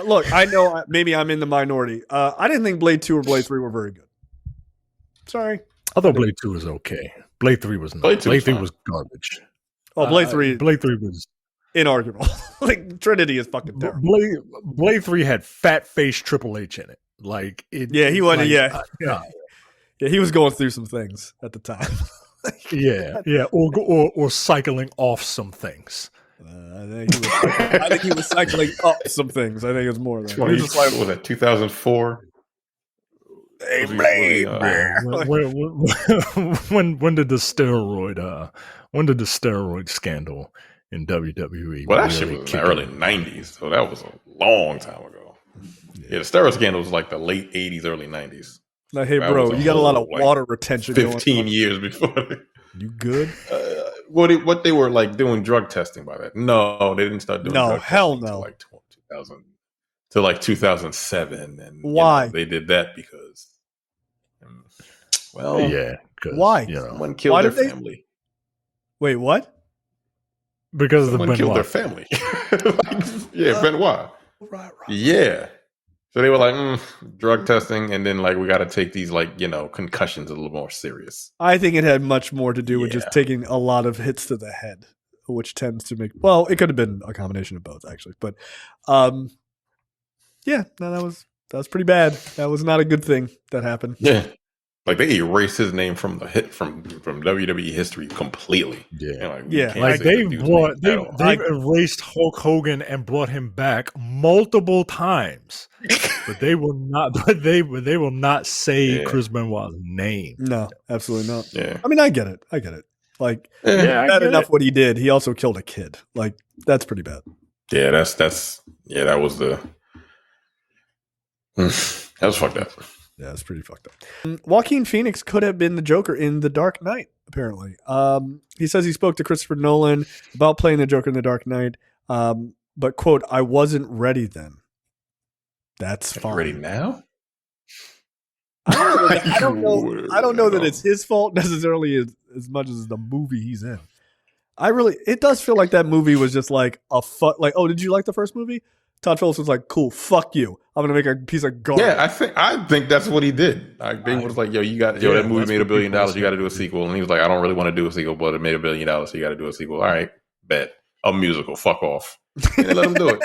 Look, I know maybe I'm in the minority. I didn't think Blade 2 or Blade 3 were very good. Sorry. I thought Blade 2 was okay. Blade 3 was not. Blade 3 was garbage. Oh, Blade 3 was inarguable. Like, Trinity is fucking terrible. Blade 3 had fat face Triple H in it. Like, yeah, he wasn't. Like, yeah, he was going through some things at the time. yeah, or cycling off some things. I think he was cycling up some things. I think it was more than that. What was that, 2004? Hey, Blade. When did the steroid scandal in WWE? Well, that shit was in the early 90s, so that was a long time ago. Yeah, the steroid scandal was like the late 80s, early 90s. Now, hey, bro, you got a lot of water retention 15 years before. You good? What they were like doing drug testing by that? No, they didn't start doing drug hell testing no. Like 2000 to like 2007, and why they did that because, well, yeah, why? Someone killed their family. Wait, what? Because someone killed their family. Yeah, Benoit. Right. Yeah. So they were like, drug testing, and then like we got to take these like concussions a little more serious. I think it had much more to do with just taking a lot of hits to the head, which tends to make. Well, it could have been a combination of both actually, but yeah, no, that was pretty bad. That was not a good thing that happened. Yeah, like they erased his name from the hit from WWE history completely. Yeah, like they've erased Hulk Hogan and brought him back multiple times. But they will not. But they will not say Chris Benoit's name. No, absolutely not. Yeah, I mean, I get it. Like, bad enough what he did. He also killed a kid. Like, that's pretty bad. Yeah, that was that was fucked up. Yeah, it's pretty fucked up. Joaquin Phoenix could have been the Joker in The Dark Knight. Apparently, he says he spoke to Christopher Nolan about playing the Joker in The Dark Knight. But quote, I wasn't ready then. That's Are you fine. ready now? I don't know. Like, I don't know that it's his fault necessarily as much as the movie he's in. It does feel like that movie was just like a like, oh, did you like the first movie? Todd Phillips was like, cool, fuck you. I'm gonna make a piece of garbage. Yeah, I think that's what he did. Like, they was like, that movie made $1 billion. You got to do a sequel, and he was like, I don't really want to do a sequel, but it made $1 billion, so you got to do a sequel. All right, bet a musical. Fuck off. And they let him do it.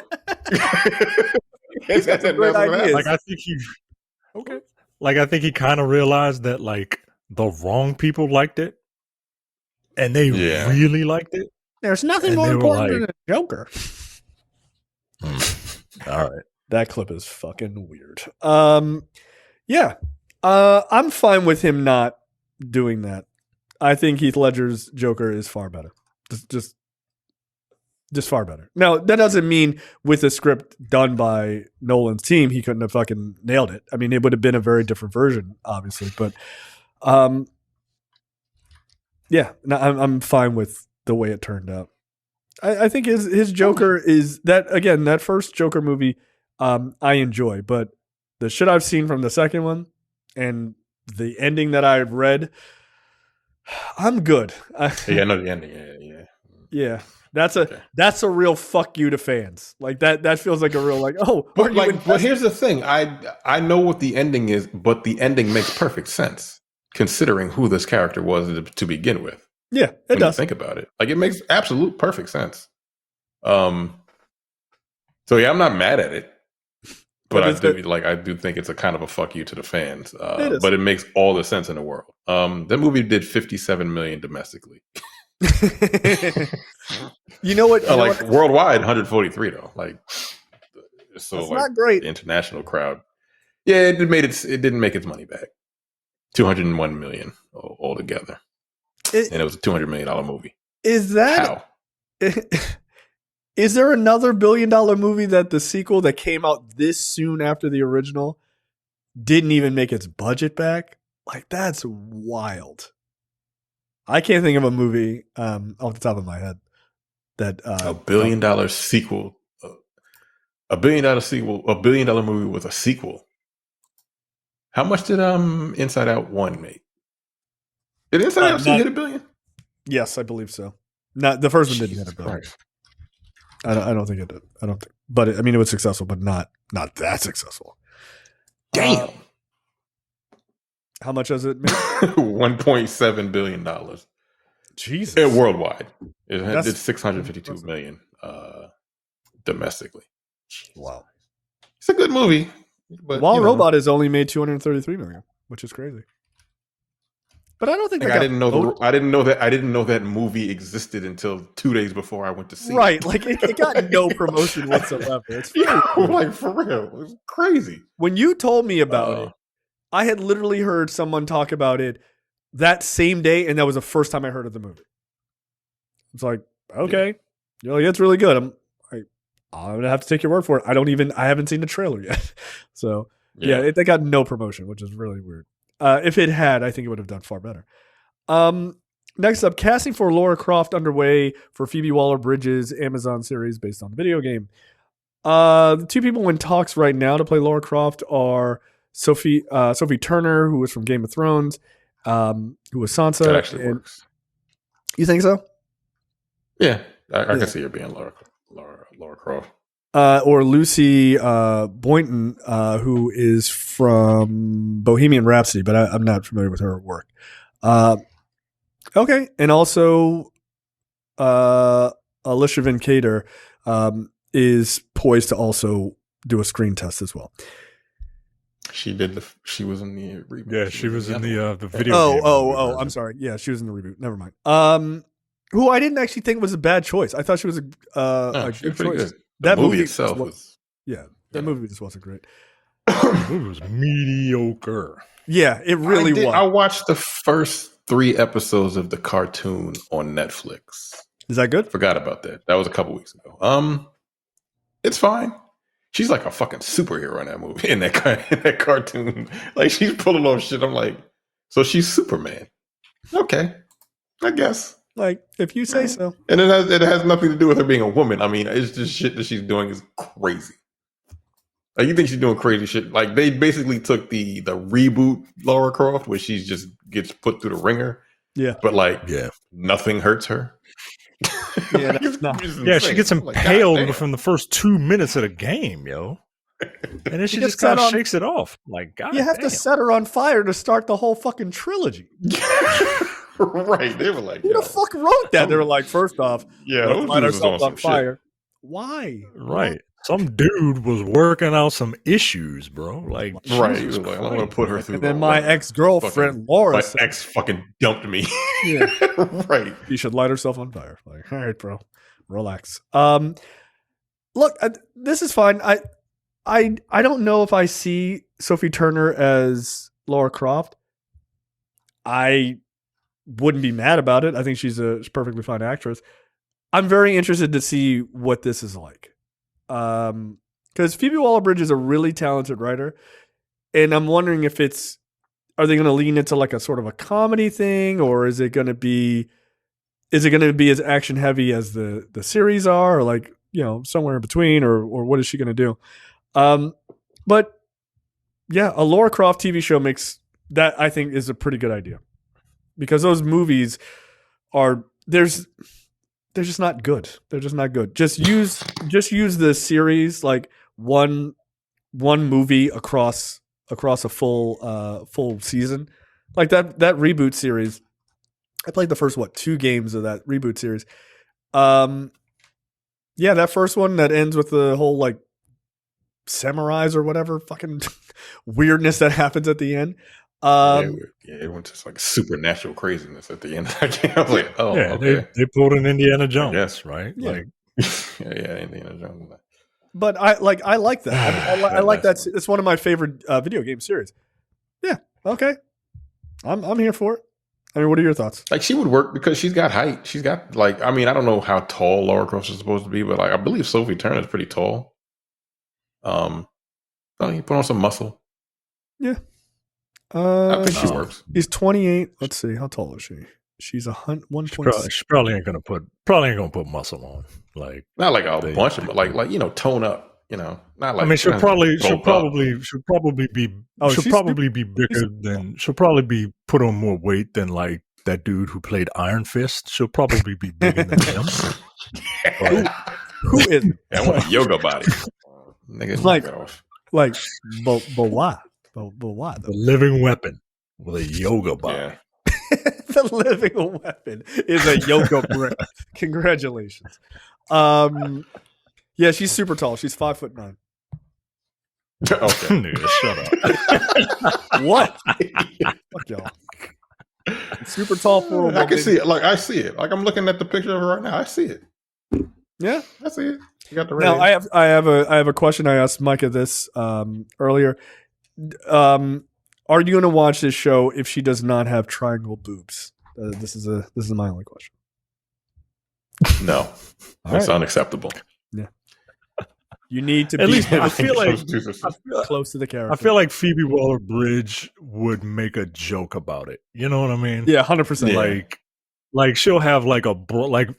That's a great idea. Like I think he, okay. Like I think he kind of realized that like the wrong people liked it, and they really liked it. There's nothing more important than a Joker. All right. That clip is fucking weird. Yeah. I'm fine with him not doing that. I think Heath Ledger's Joker is far better. Just far better. Now, that doesn't mean with a script done by Nolan's team, he couldn't have fucking nailed it. I mean, it would have been a very different version, obviously. But yeah, no, I'm fine with the way it turned out. I think his Joker is that, again, that first Joker movie I enjoy, but the shit I've seen from the second one and the ending that I've read, I'm good. Yeah, I know the ending. Yeah. That's a real fuck you to fans. Like that feels like a real like, oh, but here's the thing. I know what the ending is, but the ending makes perfect sense considering who this character was to begin with. Yeah, it does. Think about it. Like, it makes absolute perfect sense. So yeah, I'm not mad at it, but I do think it's a kind of a fuck you to the fans. But it makes all the sense in the world. That movie did $57 million domestically. You know what? Worldwide, 143 though. Like, so that's not great. The international crowd. Yeah, it didn't make its money back. $201 million altogether. And it was a $200 million movie. Is that how? Is there another $1 billion movie that the sequel that came out this soon after the original didn't even make its budget back? Like, that's wild. I can't think of a movie off the top of my head that $1 billion sequel, $1 billion sequel, $1 billion movie with a sequel. How much did Inside Out 1 make? Did Inside Out hit $1 billion? Yes, I believe so. Not the first one didn't hit $1 billion. I don't think it did. I don't think, but it was successful, but not that successful. Damn. How much does it make? $1.7 billion. Jesus. Worldwide, it did $652 million domestically. Wow, it's a good movie. But Robot has only made $233 million, which is crazy. But I don't think I didn't know that movie existed until 2 days before I went to see it. Right, like it got no promotion whatsoever. It's like, for real, it was crazy. When you told me about it, I had literally heard someone talk about it that same day, and that was the first time I heard of the movie. It's like, okay, you're like, it's really good. I'm gonna have to take your word for it. I haven't seen the trailer yet. So they got no promotion, which is really weird. If it had, I think it would have done far better. Next up, casting for Lara Croft underway for Phoebe Waller-Bridge's Amazon series based on the video game. The two people in talks right now to play Lara Croft are Sophie Turner, who was from Game of Thrones, who was Sansa. That actually works. You think so? Yeah, I can see her being Lara Croft. Or Lucy Boynton, who is from Bohemian Rhapsody, but I'm not familiar with her work. Okay, and also Alicia Vikander is poised to also do a screen test as well. She was in the reboot. Yeah, she was in the video game. Oh, I'm sorry. Yeah, she was in the reboot. Never mind. Who I didn't actually think was a bad choice. I thought she was a good choice. Good. That movie itself was... Yeah, that movie just wasn't great. It was mediocre. Yeah, it really was. I watched the first 3 episodes of the cartoon on Netflix. Is that good? Forgot about that. That was a couple weeks ago. It's fine. She's like a fucking superhero in that movie, in that cartoon. Like, she's pulling off shit. I'm like, so she's Superman. Okay, I guess. Like, if you say so. And it has nothing to do with her being a woman. I mean, it's just shit that she's doing is crazy. Like, you think she's doing crazy shit? Like, they basically took the reboot Lara Croft, where she just gets put through the ringer. Yeah, but like, nothing hurts her. Yeah, no. Yeah, she gets impaled within the first 2 minutes of the game, yo. And then she just kind of shakes it off. Like, God, you have to set her on fire to start the whole fucking trilogy. Right? They were like, who the fuck wrote that? They were like, first off, let's light ourselves on fire. Shit. Why? Right. Some dude was working out some issues, bro. Like, right? He was like, I'm gonna put her through. And then my ex-girlfriend Laura, my ex fucking dumped me. Yeah, right. You should light herself on fire. Like, all right, bro, relax. Look, this is fine. I don't know if I see Sophie Turner as Lara Croft. I wouldn't be mad about it. I think she's a perfectly fine actress. I'm very interested to see what this is like. Because Phoebe Waller-Bridge is a really talented writer, and I'm wondering if are they going to lean into like a sort of a comedy thing, or is it going to be as action heavy as the series are, or like, you know, somewhere in between, or what is she going to do? But yeah, a Lara Croft TV show makes that, I think, is a pretty good idea, because those movies they're just not good. They're just not good. Just use the series like one movie across a full season. Like that reboot series. I played the first 2 games of that reboot series. Yeah, that first one that ends with the whole like samurais or whatever fucking weirdness that happens at the end. It went to like supernatural craziness at the end. I was like, oh, yeah, okay. They pulled an Indiana Jones, right? Yeah. Like, Indiana Jones. But I like that. I like that. It's one of my favorite video game series. Yeah. Okay. I'm here for it. I mean, what are your thoughts? Like, she would work because she's got height. She's got like, I mean, I don't know how tall Lara Croft is supposed to be, but like, I believe Sophie Turner is pretty tall. You put on some muscle. Yeah. I think she works. She's 28. Let's see, how tall is she? She's 1.6. She probably ain't gonna put muscle on. Like, not like a bunch of, like you know, tone up. You know, not like. I mean, she'll probably be bigger than. She'll probably be put on more weight than like that dude who played Iron Fist. She'll probably be bigger than him. Who is? I want a yoga body. Nigga, like, but why? But why? The living weapon with a yoga body. Yeah. The living weapon is a yoga brick. Congratulations. Yeah, she's super tall. She's 5'9". Okay. Dude, shut up. What? Fuck y'all. Super tall for a woman. I can see it. Like, I see it. Like, I'm looking at the picture of her right now. I see it. Yeah, I see it. You got the now, I have a question. I asked Micah this earlier. Are you going to watch this show if she does not have triangle boobs? This is my only question. No, that's unacceptable. Yeah, you need to at be least. I feel close to the character. I feel like Phoebe Waller-Bridge would make a joke about it. You know what I mean? Yeah, 100%. Like she'll have like a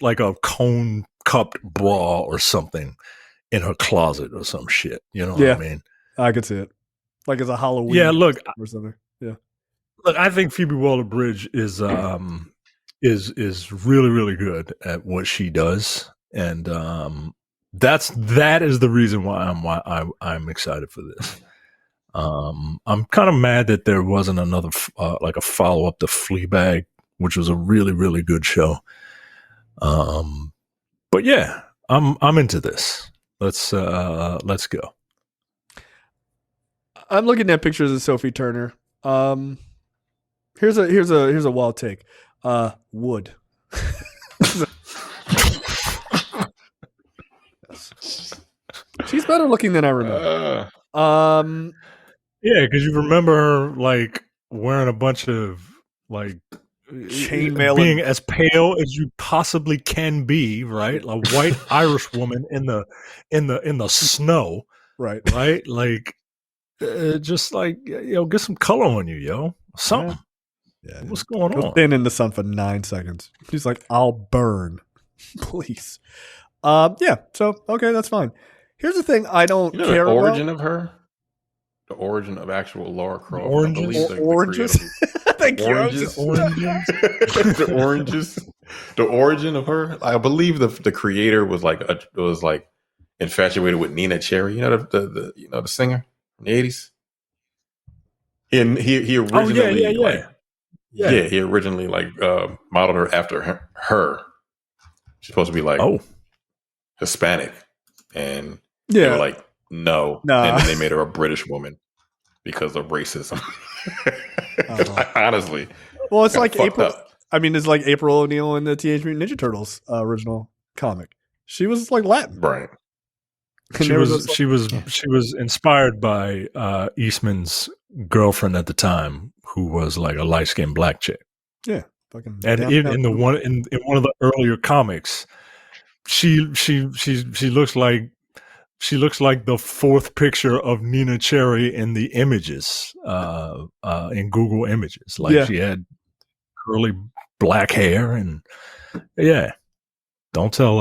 like a cone cupped bra or something in her closet or some shit. You know what I mean? I could see it. Like as a Halloween. Yeah, look, or something. Yeah, look. I think Phoebe Waller-Bridge is really, really good at what she does, and that is the reason why I'm excited for this. I'm kind of mad that there wasn't another like a follow up to Fleabag, which was a really, really good show. But yeah, I'm into this. Let's go. I'm looking at pictures of Sophie Turner. Here's a wild take. Wood. She's better looking than I remember. Yeah, because you remember her like wearing a bunch of like chainmail, being as pale as you possibly can be, right? A white Irish woman in the snow, right? Like, just like, get some color on you, yo. Something. Yeah. What's going on? Stand in the sun for 9 seconds. She's like, I'll burn, please. Yeah. So okay, that's fine. Here's the thing I don't You know care the about. origin of her? The origin of actual Lara Croft. Oranges? I believe the Oranges? Thank you. I was Oranges? just- the oranges. The origin of her. I believe the creator was like infatuated with Nina Cherry. You know the singer from the 80s? And he originally he originally modeled her after her. She's supposed to be like Hispanic, and they were like, no, Nah. and then they made her a British woman because of racism. Honestly, well, it's like fucked April. up. I mean, it's like April O'Neil in the Teenage Mutant Ninja Turtles original comic. She was like Latin, Right? She was inspired by Eastman's girlfriend at the time, who was like a light skinned black chick. Yeah, fucking. And in one of the earlier comics, she looks like the fourth picture of Nina Cherry in the images in Google Images. Like she had curly black hair, and don't tell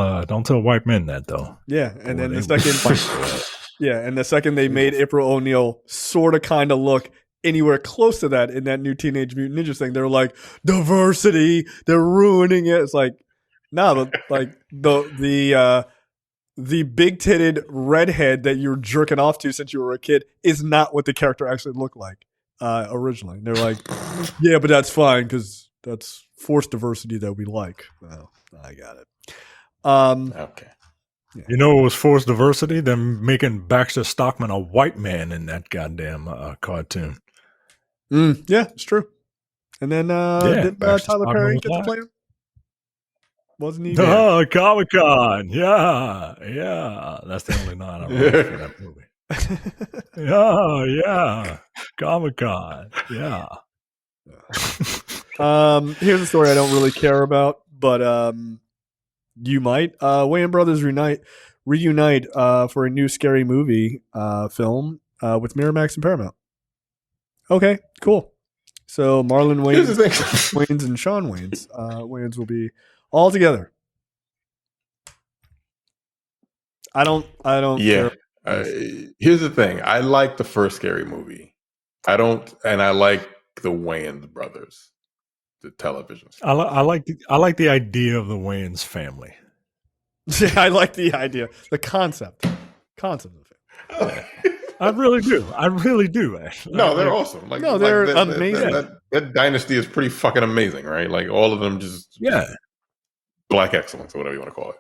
white men that though. Yeah, and then the second, and the second they made April O'Neil sort of kind of look anywhere close to that in that new Teenage Mutant Ninja thing, they're like diversity, they're ruining it. It's like, nah, but like the big titted redhead that you're jerking off to since you were a kid is not what the character actually looked like originally. And they're like, yeah, but that's fine because that's forced diversity that we like. Well, I got it. Okay. Yeah. You know, it was forced diversity. Them making Baxter Stockman a white man in that goddamn cartoon. Yeah, it's true. And then did Tyler Perry get to play him? Wasn't he? Oh, Comic-Con. Yeah. That's the only nod I remember for that movie. Yeah. Comic-Con. Yeah. Here's a story I don't really care about, but you might. Wayans Brothers reunite for a new scary movie film with Miramax and Paramount. Okay, cool. So Marlon Wayans and Sean Wayans will be all together. I don't care. Here's the thing. I like the first scary movie. I like the Wayans brothers, the television. I like the idea of the Wayans family. I like the idea, the concept of it. I really do. Actually. No, they're awesome. They're amazing. That dynasty is pretty fucking amazing, right? Like all of them just black excellence or whatever you want to call it.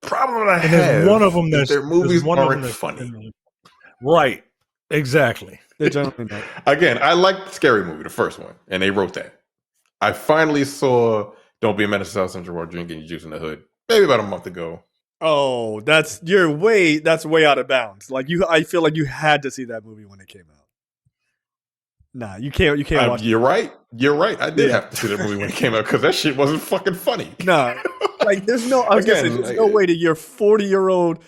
Problem I have, one of them that their movies aren't funny. Right. Exactly. They generally not. Again, I liked the Scary Movie, the first one, and they wrote that. I finally saw Don't Be a Menace to South Central while drinking your juice in the hood, maybe about a month ago. Oh, that's way out of bounds. Like I feel like you had to see that movie when it came out. Nah, you can't watch it. You're right. I did have to see that movie when it came out because that shit wasn't fucking funny. Nah, like there's no way to your 40-year-old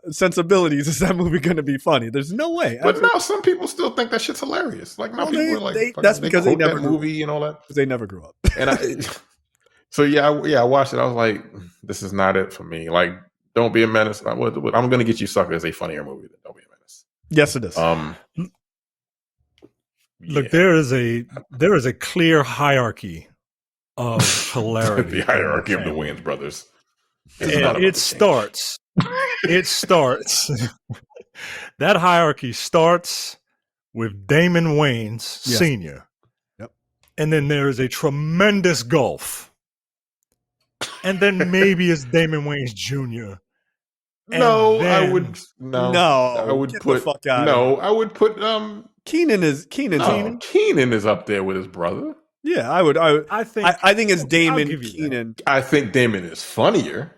sensibilities is that movie going to be funny. There's no way. But now some people still think that shit's hilarious. Like now people are like, that's because they never that movie and all that. Because they never grew up. And I watched it. I was like, this is not it for me. Like, Don't Be a Menace. I'm going to Get You Sucker is a funnier movie than Don't Be a Menace. Yes, it is. Look, there is a clear hierarchy of hilarity. The hierarchy of the Wayans brothers. It starts. That hierarchy starts with Damon Wayans Sr. Yep. And then there is a tremendous gulf. And then maybe it's Damon Wayans Jr. I would put Keenan is up there with his brother. Yeah, I think it's Damon Keenan. I think Damon is funnier.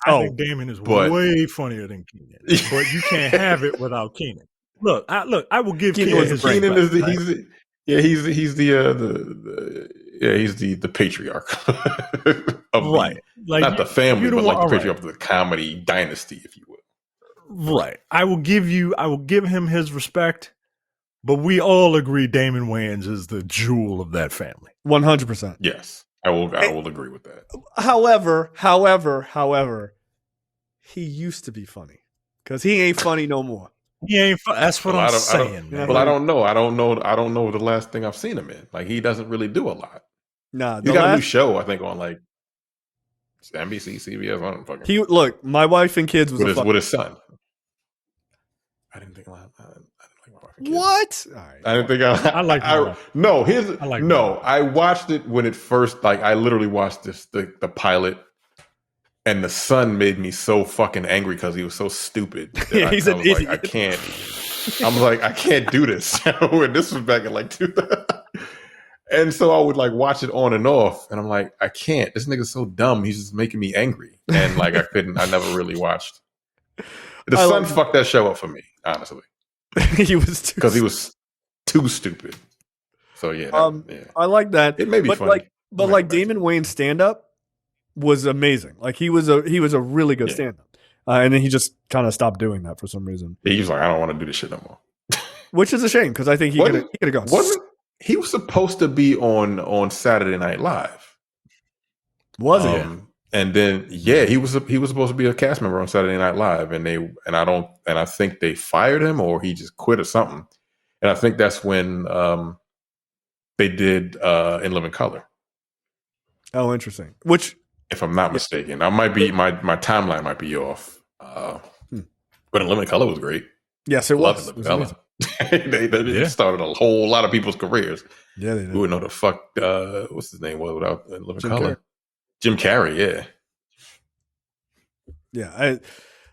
I think Damon is way funnier than Keenan. But you can't have it without Keenan. Look, I will give Keenan his Keenan is the patriarch of right. Not the family, but like the patriarch of the comedy dynasty, if you will. Right. I will give him his respect, but we all agree Damon Wayans is the jewel of that family. 100%. Yes. I will agree with that. However, He used to be funny because he ain't funny no more. He ain't. That's what I'm saying, man. Well, I don't know. I don't know the last thing I've seen him in. Like, he doesn't really do a lot. Nah, He got a new show, I think, on like NBC, CBS. I don't fucking. Look, My Wife and Kids was with his son. I didn't think a lot. I didn't like My Wife and Kids. What? All right. I didn't think I like. I watched it when it first. Like, I literally watched the pilot. And the son made me so fucking angry because he was so stupid. Yeah, he's an idiot. Like, I can't. I'm like, I can't do this. And this was back in like 2000. And so I would like watch it on and off, and I'm like, I can't. This nigga's so dumb. He's just making me angry, and like I never really watched. The son fucked that show up for me, honestly. He was because he was too stupid. So yeah, I like that. It may be funny, but Damon Wayne's stand up was amazing. Like he was a really good stand up, and then he just kind of stopped doing that for some reason. He was like, I don't want to do this shit no more, which is a shame because I think he could have gone. He was supposed to be on Saturday Night Live. Was he? And then he was supposed to be a cast member on Saturday Night Live, and I think they fired him or he just quit or something. And I think that's when they did In Living Color. Oh, interesting. Which, if I'm not mistaken, I might be my timeline might be off. But In Living Color was great. Yes, it was. They started a whole lot of people's careers. Yeah, they did. Who would know the fuck? What's his name was without Living Jim Color? Carrey. Jim Carrey. Yeah. Yeah,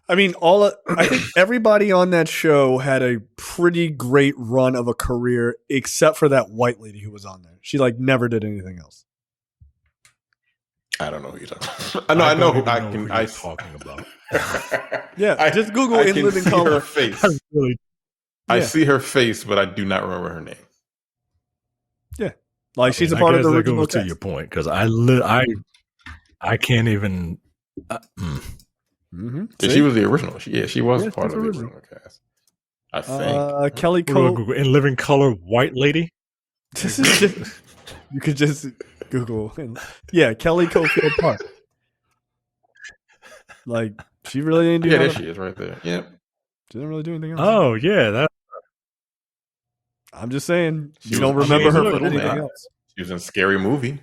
I mean, I think everybody on that show had a pretty great run of a career, except for that white lady who was on there. She like never did anything else. I don't know who you're talking about. I know who I'm talking about. Yeah, just Google In Living Color. Her face. I see her face, but I do not remember her name. Yeah, like she's a part of the original cast. To your point, because I can't even. She was the original. She was part of the original cast. I think Kelly Cole In Living Color, white lady. This is just, you could just Google. Kelly Cofield Park. Like she really didn't do. Yeah, there she is, right there. Yep. She didn't really do anything else. Oh yeah, that. I'm just saying you don't remember her from anything else. She was in Scary Movie.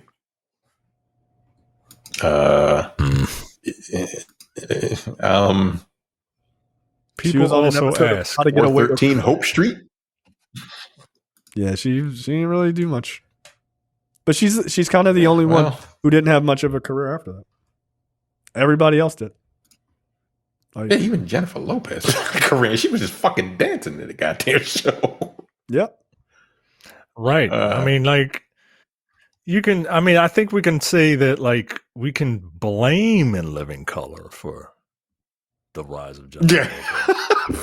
People also ask how to get away 13 Hope Street. Yeah, she didn't really do much, but she's kind of the only one who didn't have much of a career after that. Everybody else did. Yeah, even Jennifer Lopez, career, she was just fucking dancing in the goddamn show. Yep. Right. I mean, like, you can. I mean, I think we can say that, like, we can blame In Living Color for the rise of Jennifer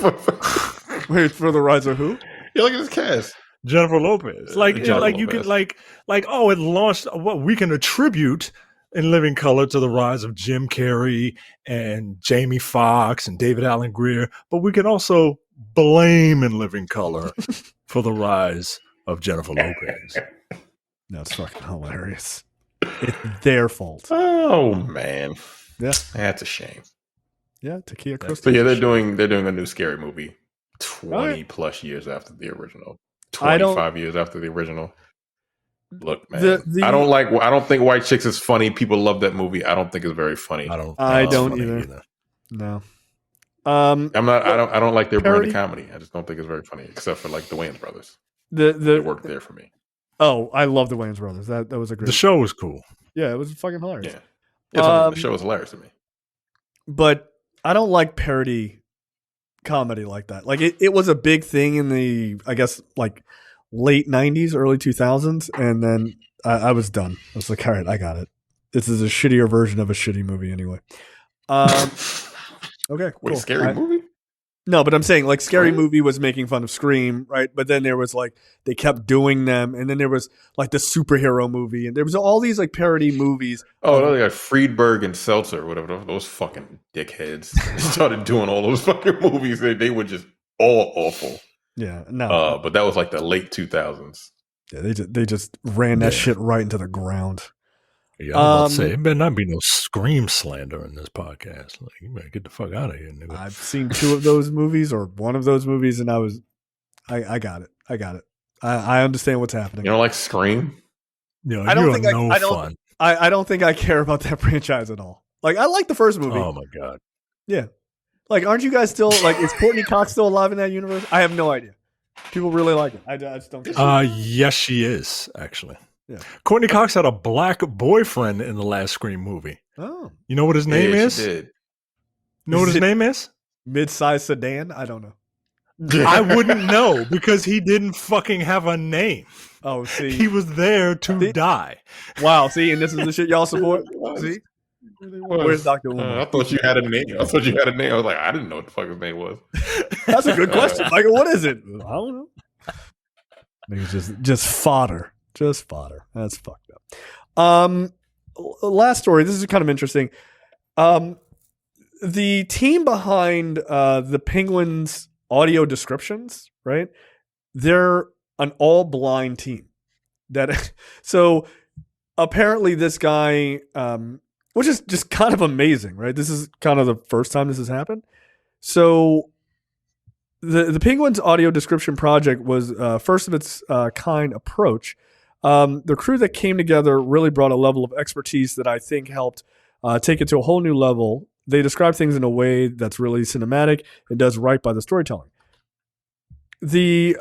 Lopez. Wait, for the rise of who? Yeah, look at this cast. Jennifer Lopez. You can it launched what we can attribute In Living Color to the rise of Jim Carrey and Jamie Foxx and David Alan Grier, but we can also blame In Living Color for the rise of Jennifer Lopez. That's fucking hilarious. It's their fault. Oh man, yeah, that's a shame. Yeah, Takia Crystal. So yeah, they're doing a new Scary Movie 20 plus years after the original. 25 years after the original. Look, man, I don't think White Chicks is funny. People love that movie. I don't think it's very funny. I don't either. No. I don't like their brand of comedy. I just don't think it's very funny, except for like the Wayans brothers. They worked there for me. Oh, I love the Wayans brothers. That was a great. The show was cool. Yeah, it was fucking hilarious. Yeah, the show was hilarious to me. But I don't like parody comedy like that. Like it was a big thing in the, I guess, like late 90s, early 2000s, and then I was done. I was like, all right, I got it. This is a shittier version of a shitty movie anyway. Okay, cool. Scary Movie? No, but I'm saying like Scary Movie was making fun of Scream, right? But then there was like they kept doing them, and then there was like the superhero movie, and there was all these like parody movies. Oh, they got Friedberg and Seltzer, whatever. Those fucking dickheads started doing all those fucking movies. They were just all awful. Yeah, no. But that was like the late 2000s. Yeah, they just ran that shit right into the ground. Yeah, I'm about to say, it better not be no scream slander in this podcast. Like, you better get the fuck out of here, nigga. I've seen 2 of those movies or one of those movies, and I got it. I understand what's happening. You don't like Scream? You know, I don't you're think no I don't. fun. I don't think I care about that franchise at all. Like, I like the first movie. Oh my god. Yeah. Like, aren't you guys still like? Is Courtney Cox still alive in that universe? I have no idea. People really like it. I just don't. Yes, she is actually. Yeah. Courtney Cox had a black boyfriend in the last Scream movie. Oh, You know what his name is? She did. You know what his name is? mid-sized sedan. I don't know. I wouldn't know because he didn't fucking have a name. Oh, see, He was there to See? die. wow. See, and this is the shit y'all support. See, where's Dr. Uma? I thought you had a name. I was like, I didn't know what the fuck his name was. That's a good question, Michael. What is it? I don't know. Niggas just fodder. Just fodder. That's fucked up. Last story. This is kind of interesting. The team behind the Penguins audio descriptions, right? They're an all blind team. So apparently this guy, which is just kind of amazing, right? This is kind of the first time this has happened. So the Penguins audio description project was first of its kind approach. The crew that came together really brought a level of expertise that I think helped take it to a whole new level. They describe things in a way that's really cinematic and does right by the storytelling. The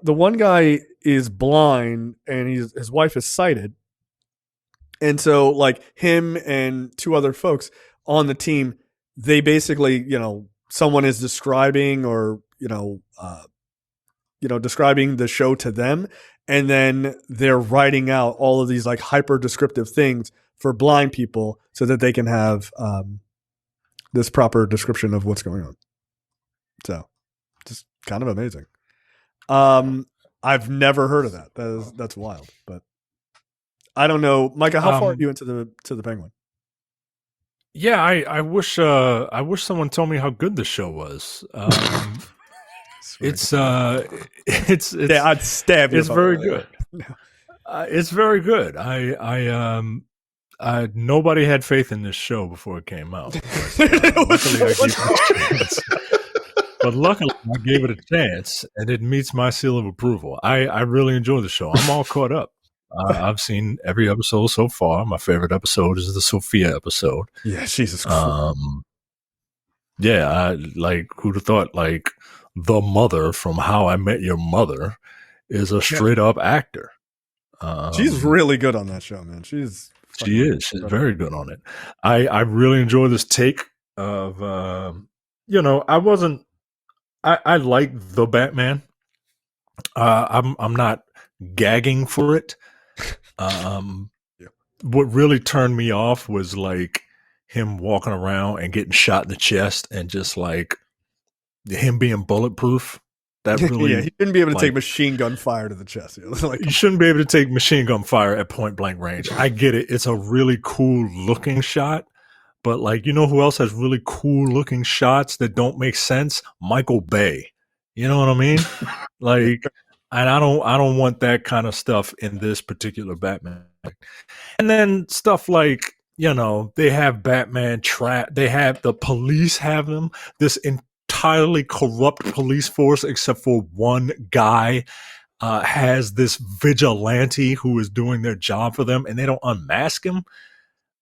one guy is blind and his wife is sighted. And so like him and 2 other folks on the team, they basically, someone is describing or, describing the show to them. And then they're writing out all of these like hyper descriptive things for blind people so that they can have this proper description of what's going on. So just kind of amazing. I've never heard of that. That's wild, but I don't know. Micah, how far are you into the Penguin? Yeah, I wish someone told me how good the show was. It's yeah, I'd stab you. It's very good. It's very good. Nobody had faith in this show before it came out. But luckily, I gave it a chance, and it meets my seal of approval. I really enjoy the show. I'm all caught up. I've seen every episode so far. My favorite episode is the Sophia episode. Yeah, Jesus Christ. Yeah, who'd have thought, the mother from How I Met Your Mother is a straight up actor. She's really good on that show, man. She is. She's very good on it. I really enjoy this take of, I like the Batman. I'm not gagging for it. What really turned me off was him walking around and getting shot in the chest and just him being bulletproof. That really, he shouldn't be able to take machine gun fire to the chest. You shouldn't be able to take machine gun fire at point blank range. I get it. It's a really cool looking shot. But you know who else has really cool looking shots that don't make sense? Michael Bay. You know what I mean? And I don't want that kind of stuff in this particular Batman. And then stuff they have Batman they have the police have them. This entirely corrupt police force, except for one guy, has this vigilante who is doing their job for them, and they don't unmask him.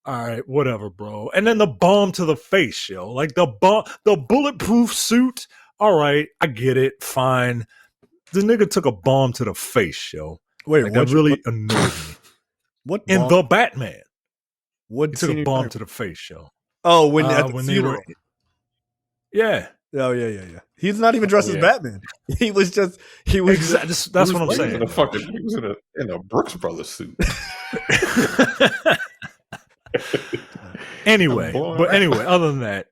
All right, whatever, bro. And then the bomb to the face, yo. The bulletproof suit. All right, I get it. Fine. The nigga took a bomb to the face, yo. Wait, that really annoyed me. What in bomb? The Batman? What he took a bomb to the face, yo. Oh, when they were. Yeah. Oh yeah. He's not even dressed as Batman. He was. That's what I'm saying. He was in a Brooks Brothers suit. Anyway, other than that,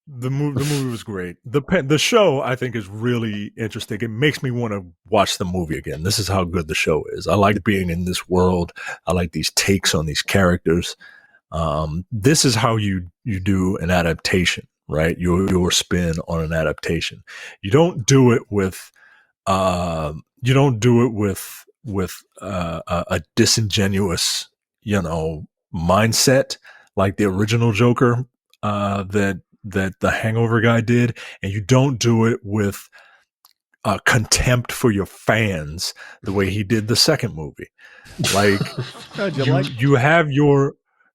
the movie was great. The show, I think, is really interesting. It makes me want to watch the movie again. This is how good the show is. I like being in this world. I like these takes on these characters. This is how you do an adaptation, right? Your spin on an adaptation. You don't do it with a disingenuous, mindset like the original Joker that the Hangover guy did, and you don't do it with contempt for your fans the way he did the second movie. Like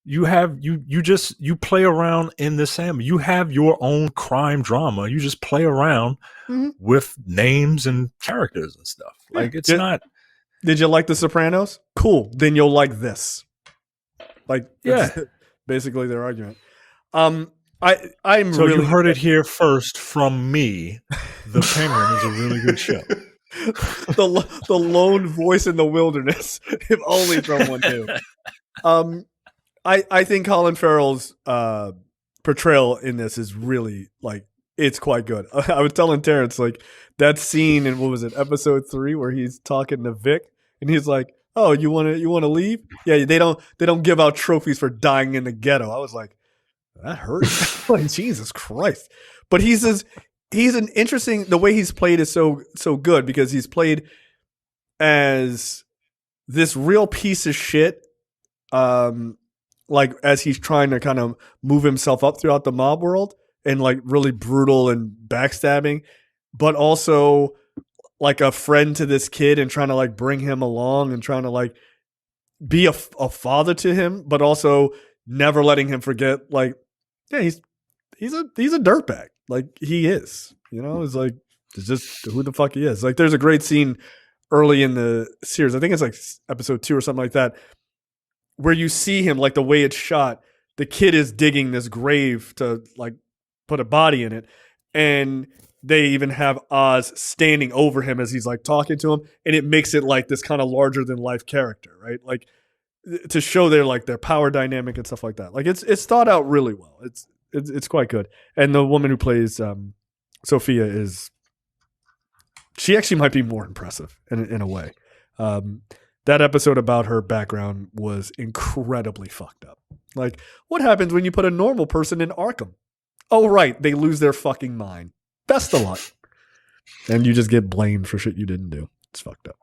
you play around in this Sam. You have your own crime drama. You just play around with names and characters and stuff. Like it's not. Did you like The Sopranos? Cool. Then you'll like this. Like basically their argument. I'm so really. You heard it here first from me. The Penguin is a really good show. the lone voice in the wilderness. If only someone knew. I think Colin Farrell's portrayal in this is really like it's quite good. I was telling Terrence like that scene in what was it, episode 3, where he's talking to Vic and he's like, "Oh, you want to leave? Yeah, they don't give out trophies for dying in the ghetto." I was like, that hurts. Like Jesus Christ. But he's an interesting. The way he's played is so good because he's played as this real piece of shit. Like as he's trying to kind of move himself up throughout the mob world and like really brutal and backstabbing, but also like a friend to this kid and trying to like bring him along and trying to like be a father to him, but also never letting him forget like, yeah, he's a dirtbag. Like he is, you know, it's like, it's just who the fuck he is. Like there's a great scene early in the series. I think it's like episode 2 or something like that, where you see him, like the way it's shot, the kid is digging this grave to like put a body in it. And they even have Oz standing over him as he's like talking to him. And it makes it like this kind of larger than life character, right? Like to show their power dynamic and stuff like that. Like it's thought out really well. It's quite good. And the woman who plays Sophia she actually might be more impressive in a way. That episode about her background was incredibly fucked up. Like, what happens when you put a normal person in Arkham? Oh, right. They lose their fucking mind. Best of luck. And you just get blamed for shit you didn't do. It's fucked up.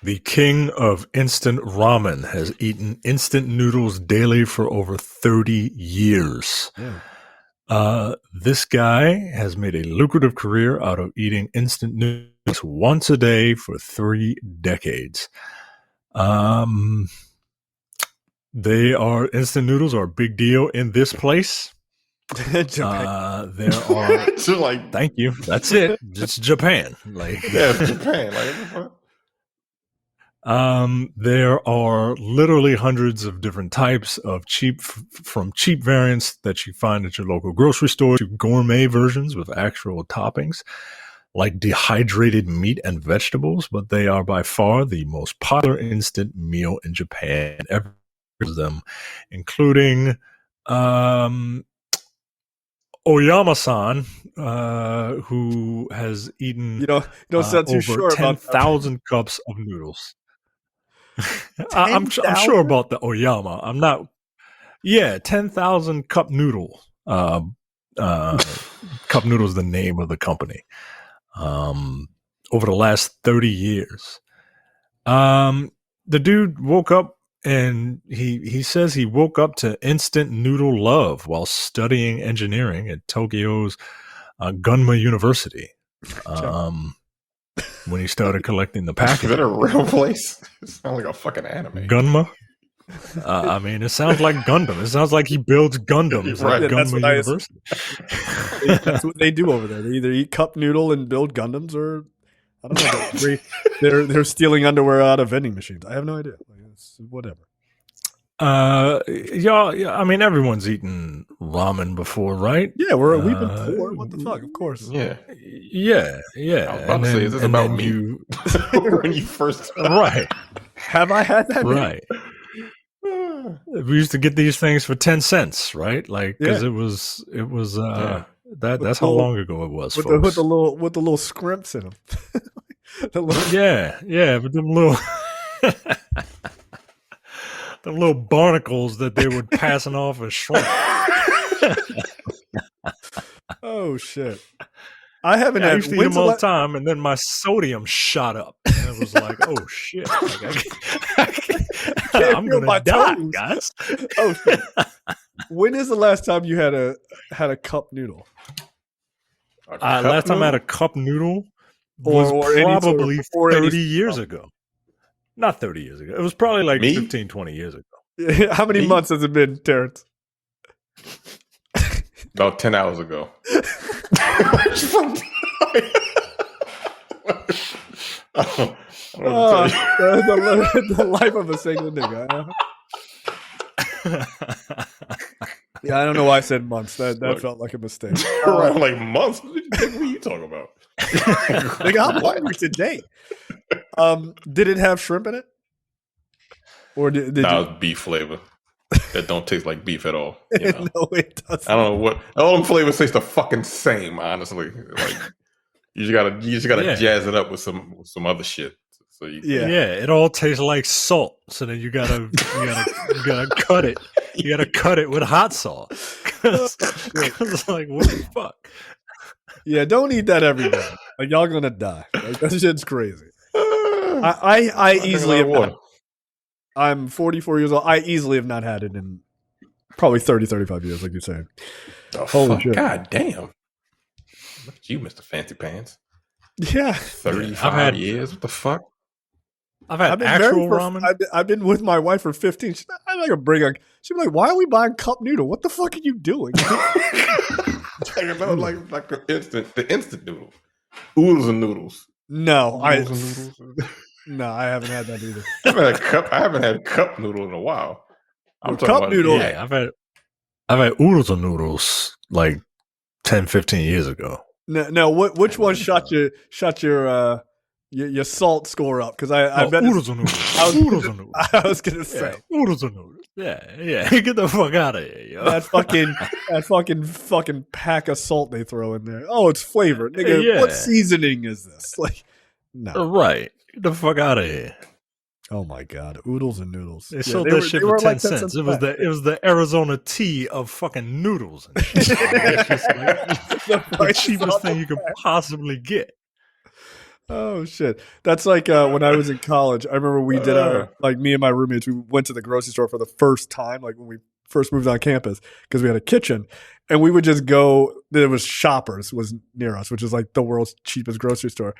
The king of instant ramen has eaten instant noodles daily for over 30 years. Yeah. This guy has made a lucrative career out of eating instant noodles once a day for 3 decades. Instant noodles are a big deal in this place. Japan. There are so like, thank you. That's it. It's Japan. Like Japan. Like there are literally hundreds of different types of from cheap variants that you find at your local grocery store to gourmet versions with actual toppings like dehydrated meat and vegetables, but they are by far the most popular instant meal in Japan. Every of them, including Oyama-san, who has eaten you don't sound too over sure 10,000 cups of noodles. I'm sure about the Oyama. I'm not. Yeah, 10,000 cup noodle. Cup noodle is the name of the company. Over the last 30 years, the dude woke up and he says he woke up to instant noodle love while studying engineering at Tokyo's Gunma University. When he started collecting the package. Is that a real place? It sounds like a fucking anime. Gunma? I mean, it sounds like Gundam. It sounds like he builds Gundams Right. at Gunma University. That's what they do over there. They either eat cup noodle and build Gundams, or I don't know. They're stealing underwear out of vending machines. I have no idea. It's whatever. Yeah. I mean, everyone's eaten ramen before, right? Yeah, we've been poor. What the fuck? Of course. Yeah. Yeah. I was about to say, is this about me? When you first right? Have I had that? Right. We used to get these things for 10 cents, right? Like, because it was that's how long ago it was. With the little scrimps in them. Yeah, with them little the little barnacles that they were passing off as shrimp. Oh shit! I haven't had. I used to eat them all the time, and then my sodium shot up. and it was like, oh shit, like, I'm feel my gonna die, toes. guys. Oh shit. When is the last time you had a cup noodle? Last time I had a cup noodle Or was any sort of- probably or any 30 years cup. ago. Not 30 years ago. It was probably like Me? 15, 20 years ago. How many Me? months has it been, Terrence? About 10 hours ago. The life of a single nigga. Yeah, I don't know why I said months. That Look. felt like a mistake. Around like months. What are you talking about? Nigga, I'm hungry today. Did it have shrimp in it? Or did Nah, you? it's beef flavor. That don't taste like beef at all. You know? No, it doesn't. I don't know what all them flavors taste the fucking same, honestly. Like you just gotta Yeah. jazz it up with some other shit. So you Yeah. Yeah, it all tastes like salt. So then you gotta cut it. You gotta cut it with hot sauce. Cause like, what the fuck? Yeah, don't eat that every day. Like y'all gonna die. Like, that shit's crazy. I easily have not. I'm 44 years old. I easily have not had it in probably 30, 35 years, like you're saying. Oh, Holy fuck. shit. God damn. Look at you, Mr. Fancy Pants. Yeah. 35 years? What the fuck? I've had been actual ramen. I've been with my wife for 15. She's she'd be like, why are we buying cup noodle? What the fuck are you doing? like the instant noodle. Oodles and noodles. No, Oodles and noodles. No, I haven't had that either. I haven't had cup noodle in a while. I'm talking Cup about noodle. Yeah, I've had oodles and noodles like 10, 15 years ago. No, which one shot your salt score up? Because I bet oodles and noodles. Oodles and noodles. I was gonna say Yeah, oodles and noodles. Yeah. Get the fuck out of here, yo. that fucking pack of salt they throw in there. Oh, it's flavored. Nigga, Yeah. what seasoning is this? Like, no. Right. Get the fuck out of here. Oh my god, oodles and noodles. They sold that shit for 10 cents. It was the Arizona tea of fucking noodles and shit. It's just like the cheapest thing you could possibly get. Oh shit, that's like when I was in college. I remember we did me and my roommates. We went to the grocery store for the first time, like when we first moved on campus, because we had a kitchen, and we would just go. There was Shoppers was near us, which is like the world's cheapest grocery store.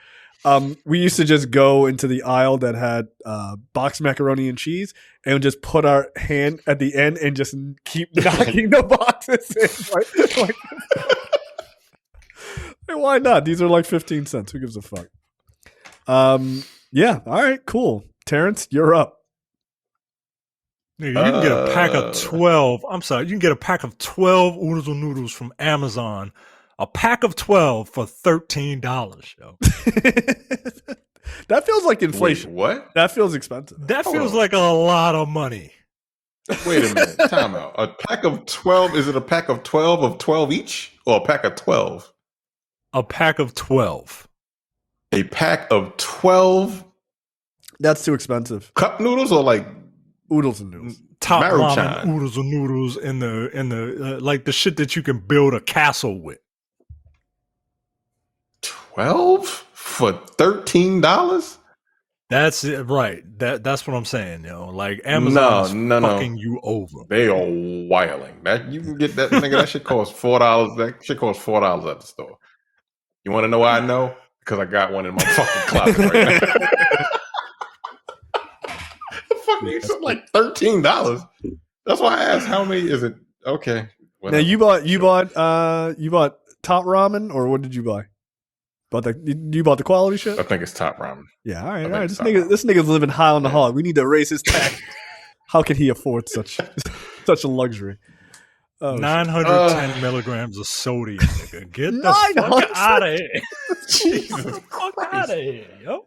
We used to just go into the aisle that had boxed macaroni and cheese and just put our hand at the end and just keep knocking the boxes in. Like, why not? These are like 15 cents. Who gives a fuck? Yeah. All right, cool. Terrence, you're up. Nigga, you can get a pack of 12. I'm sorry. You can get a pack of 12 oodles and noodles from Amazon. A pack of 12 for $13, yo. That feels like inflation. Wait, what? That feels expensive. That feels like a lot of money. Wait a minute. Time out. A pack of 12, is it a pack of 12 of 12 each? Or a pack of 12? A pack of 12. A pack of 12 That's too expensive. cup noodles or like Oodles and noodles. Top Maruchan. ramen oodles and noodles in the like the shit that you can build a castle with. 12 for $13? That's it, right. That's what I'm saying, yo. Like Amazon is fucking you over. They are wiling. That you can get that nigga. That shit costs $4. That shit costs $4 at the store. You want to know why I know? Because I got one in my fucking closet right now. The fuck you something like $13? That's why I asked how many is it? Okay. Now you bought top ramen, or what did you buy? You bought the quality shit? I think it's top ramen. Yeah, all right. This nigga's living high on the hog. We need to raise his tax. How can he afford such a luxury? 910 milligrams of sodium, nigga. Get the fuck out of here. Jesus, get the fuck out of here, yo.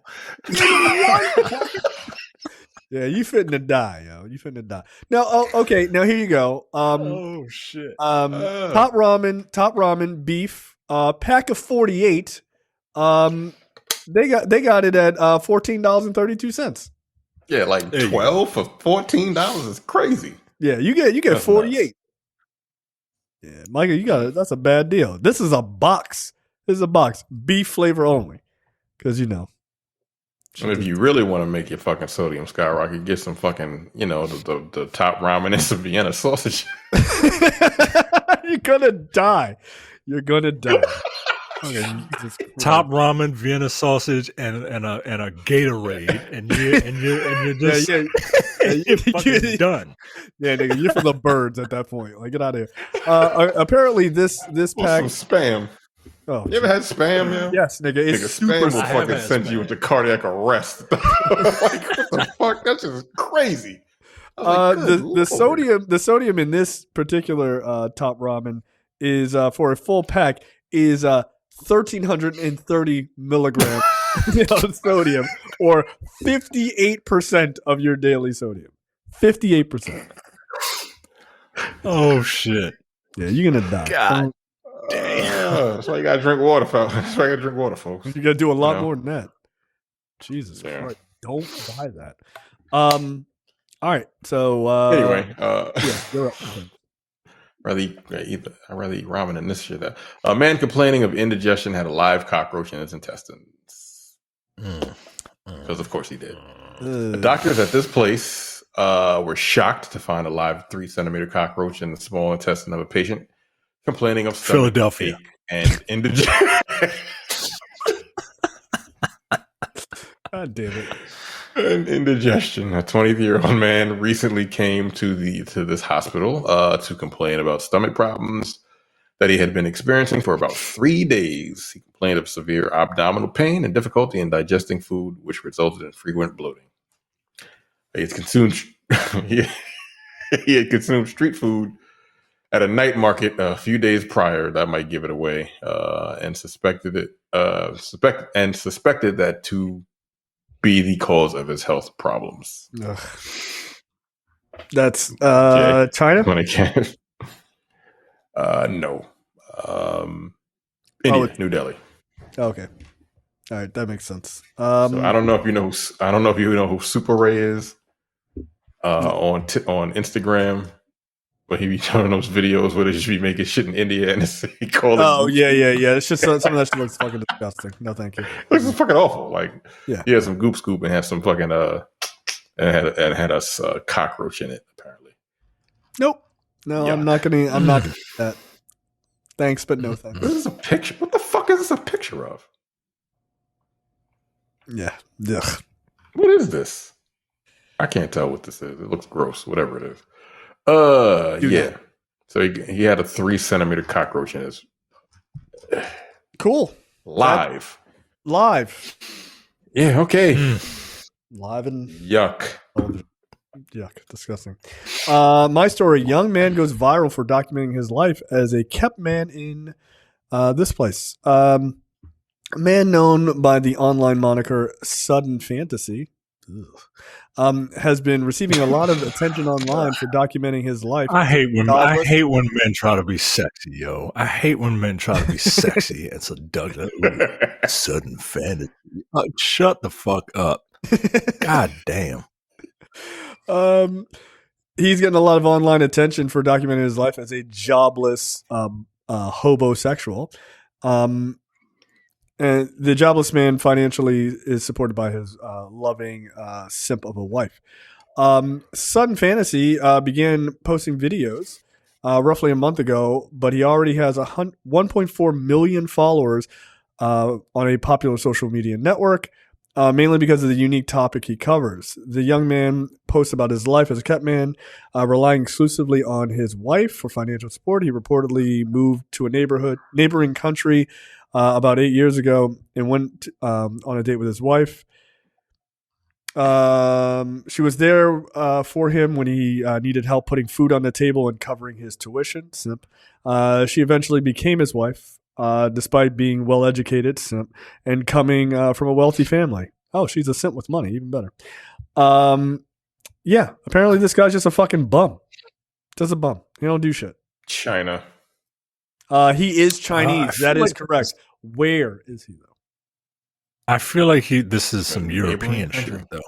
Yeah, you fitting to die, yo. You fitting to die. Now, okay. Now here you go. Oh shit. Top ramen, beef. Pack of 48. They got it at $14.32. Yeah, like 12 for $14 is crazy. Yeah, you get that's 48. Nuts. Yeah, Micah, that's a bad deal. This is a box. Beef flavor only, because And if you really want to make your fucking sodium skyrocket, get some fucking, the top ramen and some Vienna sausage. You're gonna die. You're gonna die. Okay, top ramen, Vienna sausage, and a Gatorade, and you're just you're fucking done. Yeah, nigga, you're for the birds at that point. Like, get out of here. Apparently, this pack some spam. Oh, you ever had spam? Yeah. Yes, nigga. It's super. Spam will fucking send you into cardiac arrest. Like, what the fuck? That's just crazy. The sodium in this particular top ramen is for a full pack is 1,330 milligrams of sodium, or 58% of your daily sodium. 58%. Oh shit! Yeah, you're gonna die. God damn. That's why you gotta drink water, folks. That's why you gotta drink water, folks. You gotta do a lot more than that. Jesus Christ! Don't buy that. All right. So anyway, you're up. I'd rather eat ramen than this shit. A man complaining of indigestion had a live cockroach in his intestines. Because of course he did. The doctors at this place were shocked to find a live 3-centimeter cockroach in the small intestine of a patient complaining of Philadelphia and indigestion. God damn it. And indigestion. A 20-year-old man recently came to this hospital to complain about stomach problems that he had been experiencing for about 3 days. He complained of severe abdominal pain and difficulty in digesting food, which resulted in frequent bloating. He had consumed street food at a night market a few days prior. That might give it away, and suspected that to be the cause of his health problems. Ugh. That's China? When I can. No. India, New Delhi. Okay. All right, that makes sense. So I don't know if you know who Super Ray is on Instagram, but he be showing those videos where they just be making shit in India and he called it. Oh yeah. It's just some of that shit looks fucking disgusting. No, thank you. This is fucking awful. Like, yeah, he had some goop scoop and had some fucking and had a cockroach in it. Apparently. Nope. No, yeah. I'm not gonna do that. Thanks, but no thanks. This is a picture. What the fuck is this a picture of? Yeah. Ugh. What is this? I can't tell what this is. It looks gross. Whatever it is. Yeah. So he had a 3-centimeter cockroach in his. Cool. Live. Yeah. Okay. Live and yuck. Yuck. Disgusting. My story: young man goes viral for documenting his life as a kept man in this place. A man known by the online moniker Sudden Fantasy has been receiving a lot of attention online for documenting his life. I hate when men try to be sexy, yo. I hate when men try to be sexy. It's a Sudden Fantasy. Shut the fuck up. God damn. He's getting a lot of online attention for documenting his life as a jobless hobosexual. And the jobless man financially is supported by his loving simp of a wife. Sudden Fantasy began posting videos roughly a month ago, but he already has 1.4 million followers on a popular social media network, mainly because of the unique topic he covers. The young man posts about his life as a kept man, relying exclusively on his wife for financial support. He reportedly moved to a neighboring country about 8 years ago and went on a date with his wife. She was there for him when he needed help putting food on the table and covering his tuition. Simp. She eventually became his wife, despite being well-educated, simp, and coming from a wealthy family. Oh, she's a simp with money, even better. Yeah, apparently this guy's just a fucking bum. Just a bum. He don't do shit. China. He is Chinese. That is correct. Where is he though? I feel like this is some European shit though.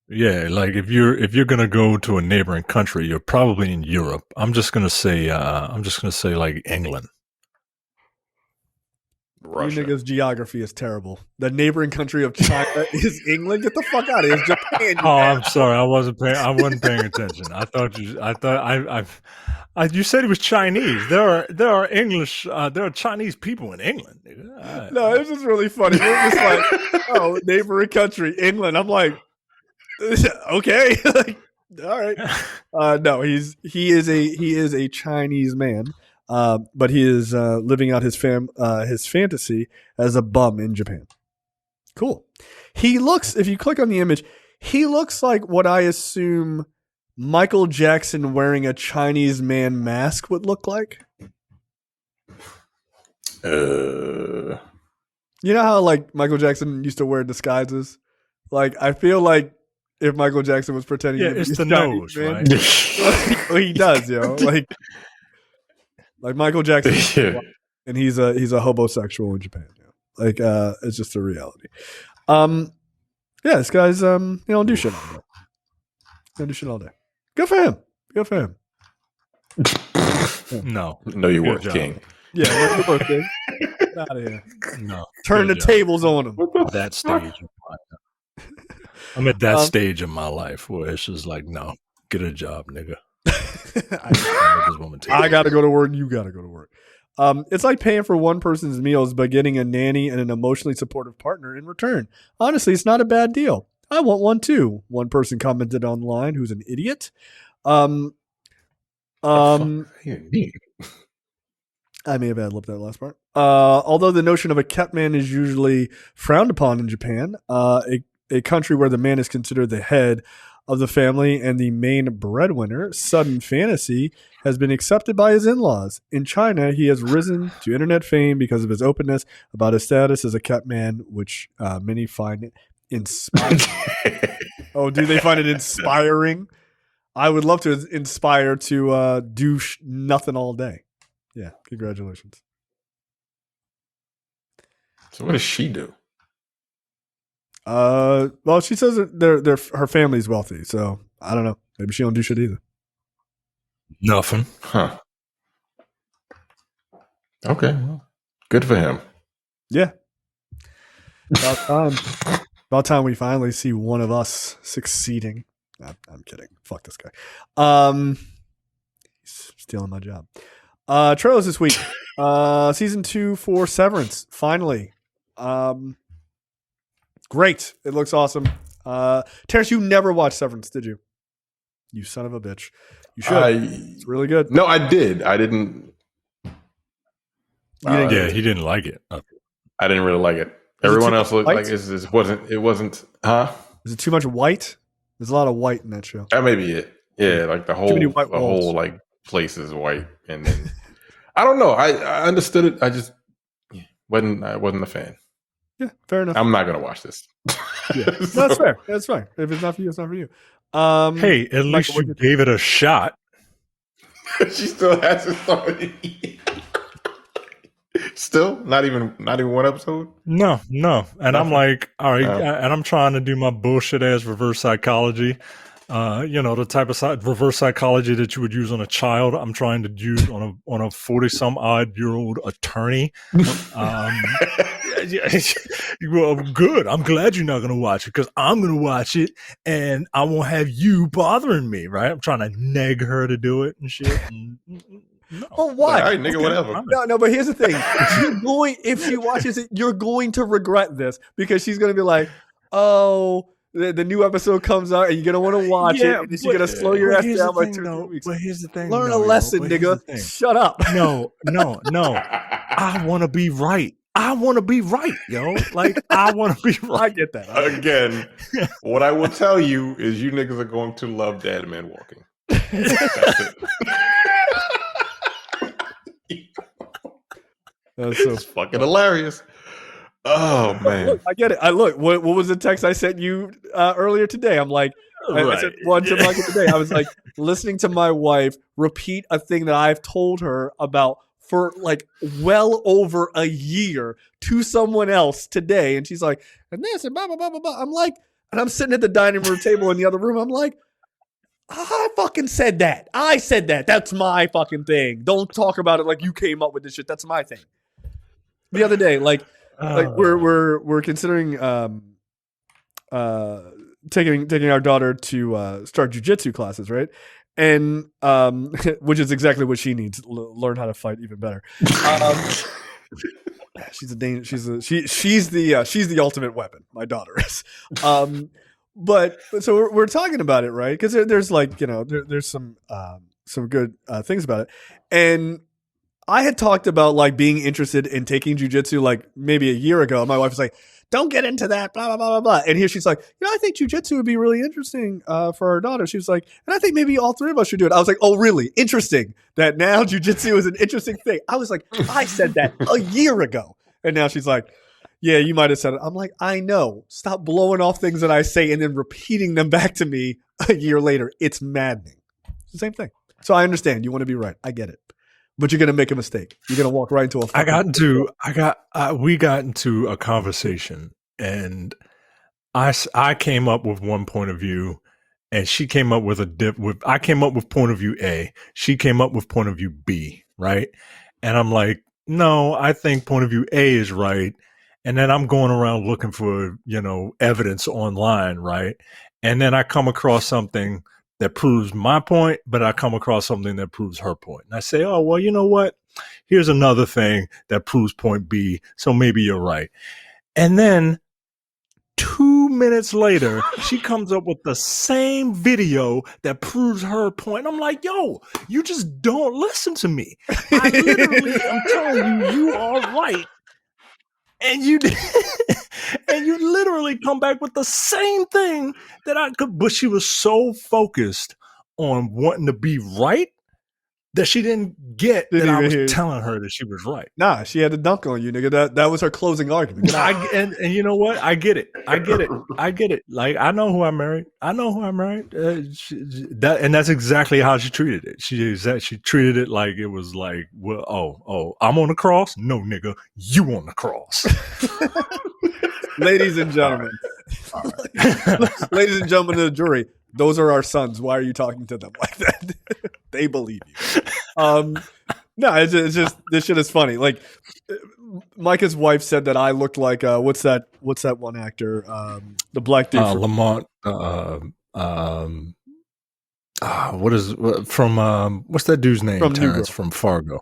Yeah, like if you're gonna go to a neighboring country, you're probably in Europe. I'm just gonna say like England. Russia. You niggas' geography is terrible. The neighboring country of China is England. Get the fuck out of here. It's Japan. Oh, I'm sorry. I wasn't paying attention. You said it was Chinese. There are English. There are Chinese people in England. No, it's just really funny. We're just like, oh, neighboring country, England. I'm like, okay, like, all right. No, he is a Chinese man, but he is living out his fantasy as a bum in Japan. Cool. He looks. If you click on the image, he looks like what I assume Michael Jackson wearing a Chinese man mask would look like. You know how like Michael Jackson used to wear disguises? Like I feel like if Michael Jackson was pretending to be it's the Chinese nose, man, right? well, he does, like Michael Jackson, and he's a homosexual in Japan. Like it's just a reality. This guy's he don't do shit all day. Don't do shit all day. Good for him. Good for him. No, you work, King. Yeah, you work, King. Get out of here. No, turn the tables on him. That stage. I'm at that stage in my life where it's just like, no, get a job, nigga. I got to go to work. You got to go to work. It's like paying for one person's meals but getting a nanny and an emotionally supportive partner in return. Honestly, it's not a bad deal. I want one too. One person commented online who's an idiot. I may have ad-libbed that last part. Although the notion of a kept man is usually frowned upon in Japan, a country where the man is considered the head of the family and the main breadwinner, Sudden Fantasy has been accepted by his in-laws. In China, he has risen to internet fame because of his openness about his status as a kept man, which many find inspiring. Oh, do they find it inspiring? I would love to inspire to do nothing all day. Yeah, congratulations. So what does she do? Well, she says that her family's wealthy, so I don't know. Maybe she don't do shit either. Nothing. Huh. Okay. Well, good for him. Yeah. About time we finally see one of us succeeding. I'm kidding. Fuck this guy. He's stealing my job. Trailers this week. Season 2 for Severance. Finally. Great. It looks awesome. Terrence, you never watched Severance, did you? You son of a bitch. You should. It's really good. No, I did. I didn't. He didn't like it. I didn't really like it. Everyone else looked like it wasn't. Huh? Is it too much white? There's a lot of white in that show. That may be it. Yeah, like the whole like place is white, and then I don't know. I understood it. I just wasn't a fan. Yeah, fair enough. I'm not gonna watch this. Yeah. That's fair. That's fine. If it's not for you, it's not for you. Hey, at least you gave it a shot. She still hasn't started. Still not even one episode. No, and I'm like, all right, and I'm trying to do my bullshit ass reverse psychology. The type of reverse psychology that you would use on a child. I'm trying to use on a 40-some-odd-year-old attorney. Well, good. I'm glad you're not going to watch it because I'm going to watch it and I won't have you bothering me, right? I'm trying to nag her to do it and shit. No. Oh, why? All right, nigga, whatever. No, but here's the thing. If she watches it, you're going to regret this because she's going to be like, oh, the new episode comes out and you're going to want to watch it and then you're going to slow your ass down by 2 weeks. But here's the thing. Learn a lesson, nigga. Shut up. No. I want to be right. I want to be right, yo. Like, I want to be right. I get that. Again, what I will tell you is you niggas are going to love Dead Man Walking. That's it. That's so fucking hilarious. Oh, man. Look, I get it. What was the text I sent you earlier today? I'm like, I said one to Michael today. I was like, listening to my wife repeat a thing that I've told her about for like well over a year to someone else today. And she's like, and this and blah, blah, blah, blah, blah. I'm like, and I'm sitting at the dining room table in the other room. I'm like, I fucking said that. I said that. That's my fucking thing. Don't talk about it like you came up with this shit. That's my thing. the other day, like Oh. we're considering taking our daughter to start jujitsu classes, right? And which is exactly what she needs, learn how to fight even better. She's a danger. She's the ultimate weapon. My daughter is. But so we're talking about it, right? Because there's like there's some good things about it, and I had talked about like being interested in taking jujitsu like maybe a year ago. My wife was like, "Don't get into that," blah blah blah blah blah. And here she's like, I think jujitsu would be really interesting for our daughter. She was like, and I think maybe all three of us should do it. I was like, oh really? Interesting that now jujitsu is an interesting thing. I was like, I said that a year ago, and now she's like, yeah, you might have said it. I'm like, I know. Stop blowing off things that I say and then repeating them back to me a year later. It's maddening. It's the same thing. So I understand. You want to be right. I get it. But you're going to make a mistake. You're going to walk right into a we got into a conversation, and I came up with one point of view, and she came up with I came up with point of view A. She came up with point of view B, right? And I'm like, no, I think point of view A is right. And then I'm going around looking for, evidence online, right? And then I come across something that proves my point, but I come across something that proves her point. And I say, oh, well, you know what? Here's another thing that proves point B, so maybe you're right. And then 2 minutes later, she comes up with the same video that proves her point. I'm like, yo, you just don't listen to me. I literally am telling you are right. And you and you literally come back with the same thing that I could, but she was so focused on wanting to be right that she didn't get that I was telling her that she was right. Nah, she had to dunk on you, nigga. That was her closing argument. And you know what? I get it. Like, I know who I married. And that's exactly how she treated it. She treated it like it was like, well, I'm on the cross. No, nigga, you on the cross. Ladies and gentlemen, all right. Ladies and gentlemen of the jury, those are our sons. Why are you talking to them like that? They believe you. No, it's just this shit is funny. Like Micah's wife said that I looked like what's that one actor? The black dude Lamont. What's that dude's name? From Terrence from Fargo.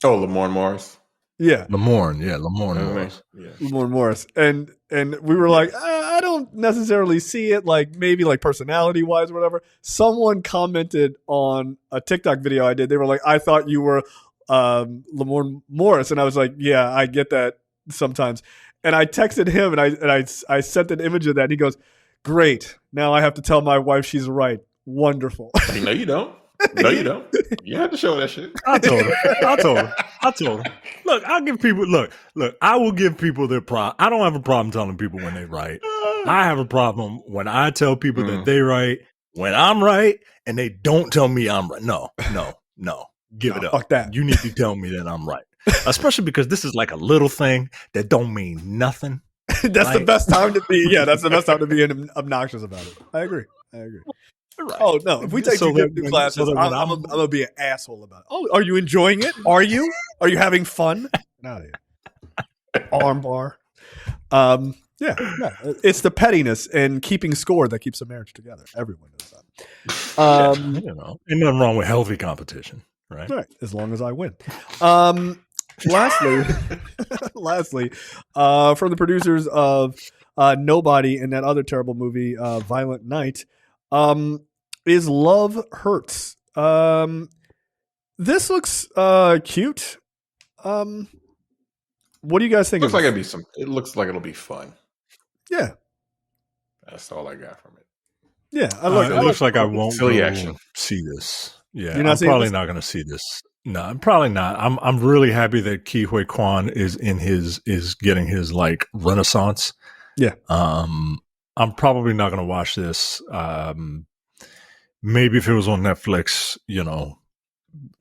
Oh, Lamorne Morris. Yeah, Lamorne Morris. Yeah. Lamorne Morris, and we were like, I don't necessarily see it, like maybe like personality wise or whatever. Someone commented on a TikTok video I did. They were like, I thought you were Lamorne Morris, and I was like, yeah, I get that sometimes. And I texted him, and I sent an image of that. And he goes, great. Now I have to tell my wife she's right. Wonderful. No, you don't. No, you don't. You have to show that shit. I told her. Look, I'll give people. Look. I will give people their problem. I don't have a problem telling people when they're right. I have a problem when I tell people that they're right when I'm right, and they don't tell me I'm right. No. Give it up. Fuck that. You need to tell me that I'm right, especially because this is like a little thing that don't mean nothing. That's the best time to be. Yeah, that's the best time to be obnoxious about it. I agree. Right. Oh no! If we take jujitsu classes, I'm gonna be an asshole about it. Oh, are you enjoying it? Are you having fun? Get out of here. Arm bar. Yeah. It's the pettiness and keeping score that keeps a marriage together. Everyone knows that. Ain't nothing wrong with healthy competition, right? Right, as long as I win. Lastly, from the producers of Nobody and that other terrible movie, Violent Night. Is Love Hurts. This looks cute. What do you guys think? It looks like it'll be fun. Yeah, that's all I got from it. Yeah, it looks like I won't silly action. See this. Yeah, I'm probably not going to see this. No, I'm probably not. I'm really happy that Ke Huy Quan is getting his like renaissance. Yeah. I'm probably not going to watch this. Maybe if it was on Netflix,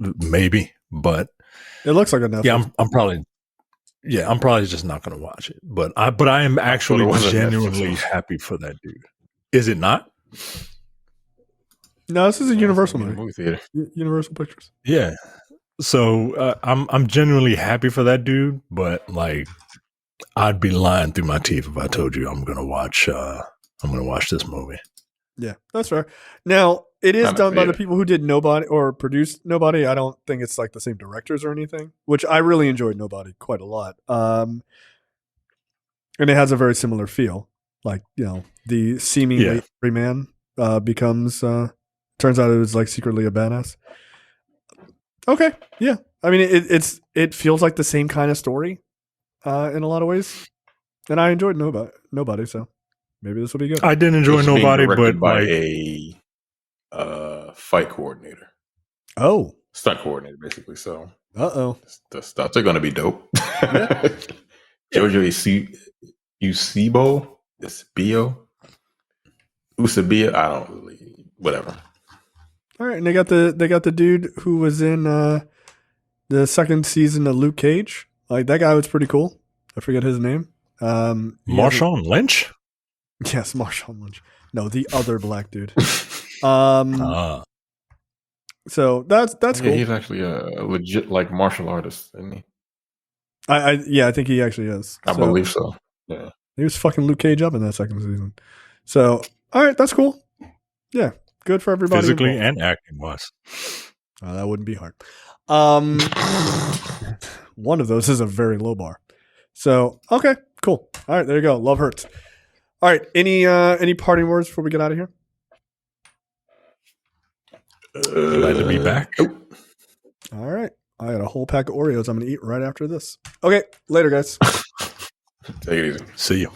maybe, but it looks like a Netflix. Yeah, I'm probably just not going to watch it. But I am actually genuinely happy for that dude. Is it not? No, this is a Universal movie. Movie theater. Universal Pictures. Yeah. I'm genuinely happy for that dude, but like I'd be lying through my teeth if I told you I'm gonna watch this movie. Yeah, that's fair. Now, it is done by yeah. the people who did Nobody or produced Nobody. I don't think it's like the same directors or anything, which I really enjoyed Nobody quite a lot. And it has a very similar feel. Like, you know, the seemingly everyman becomes, turns out it was like secretly a badass. Okay, yeah. I mean, it feels like the same kind of story in a lot of ways. And I enjoyed Nobody, so maybe this will be good. I didn't enjoy It's being Nobody, directed but by like a fight coordinator, Oh, stunt coordinator, basically. So uh-oh. the stunts are going to be dope. Jojo Usibo, Usabia. I don't really, whatever. All right, and they got the dude who was in the second season of Luke Cage. Like that guy was pretty cool. I forget his name. Marshawn Lynch. Yes, Marshawn Lynch. No, the other black dude. So that's cool. He's actually a legit like martial artist, isn't he? I think he actually is. I believe so. Yeah, he was fucking Luke Cage up in that second season. So all right, that's cool. Yeah, good for everybody. Physically involved. and acting wise. That wouldn't be hard. One of those is a very low bar. So okay, cool. All right, there you go. Love hurts. All right, any parting words before we get out of here? Glad to be back. All right, I got a whole pack of Oreos I'm gonna eat right after this. Okay, later, guys. Take it easy. See you.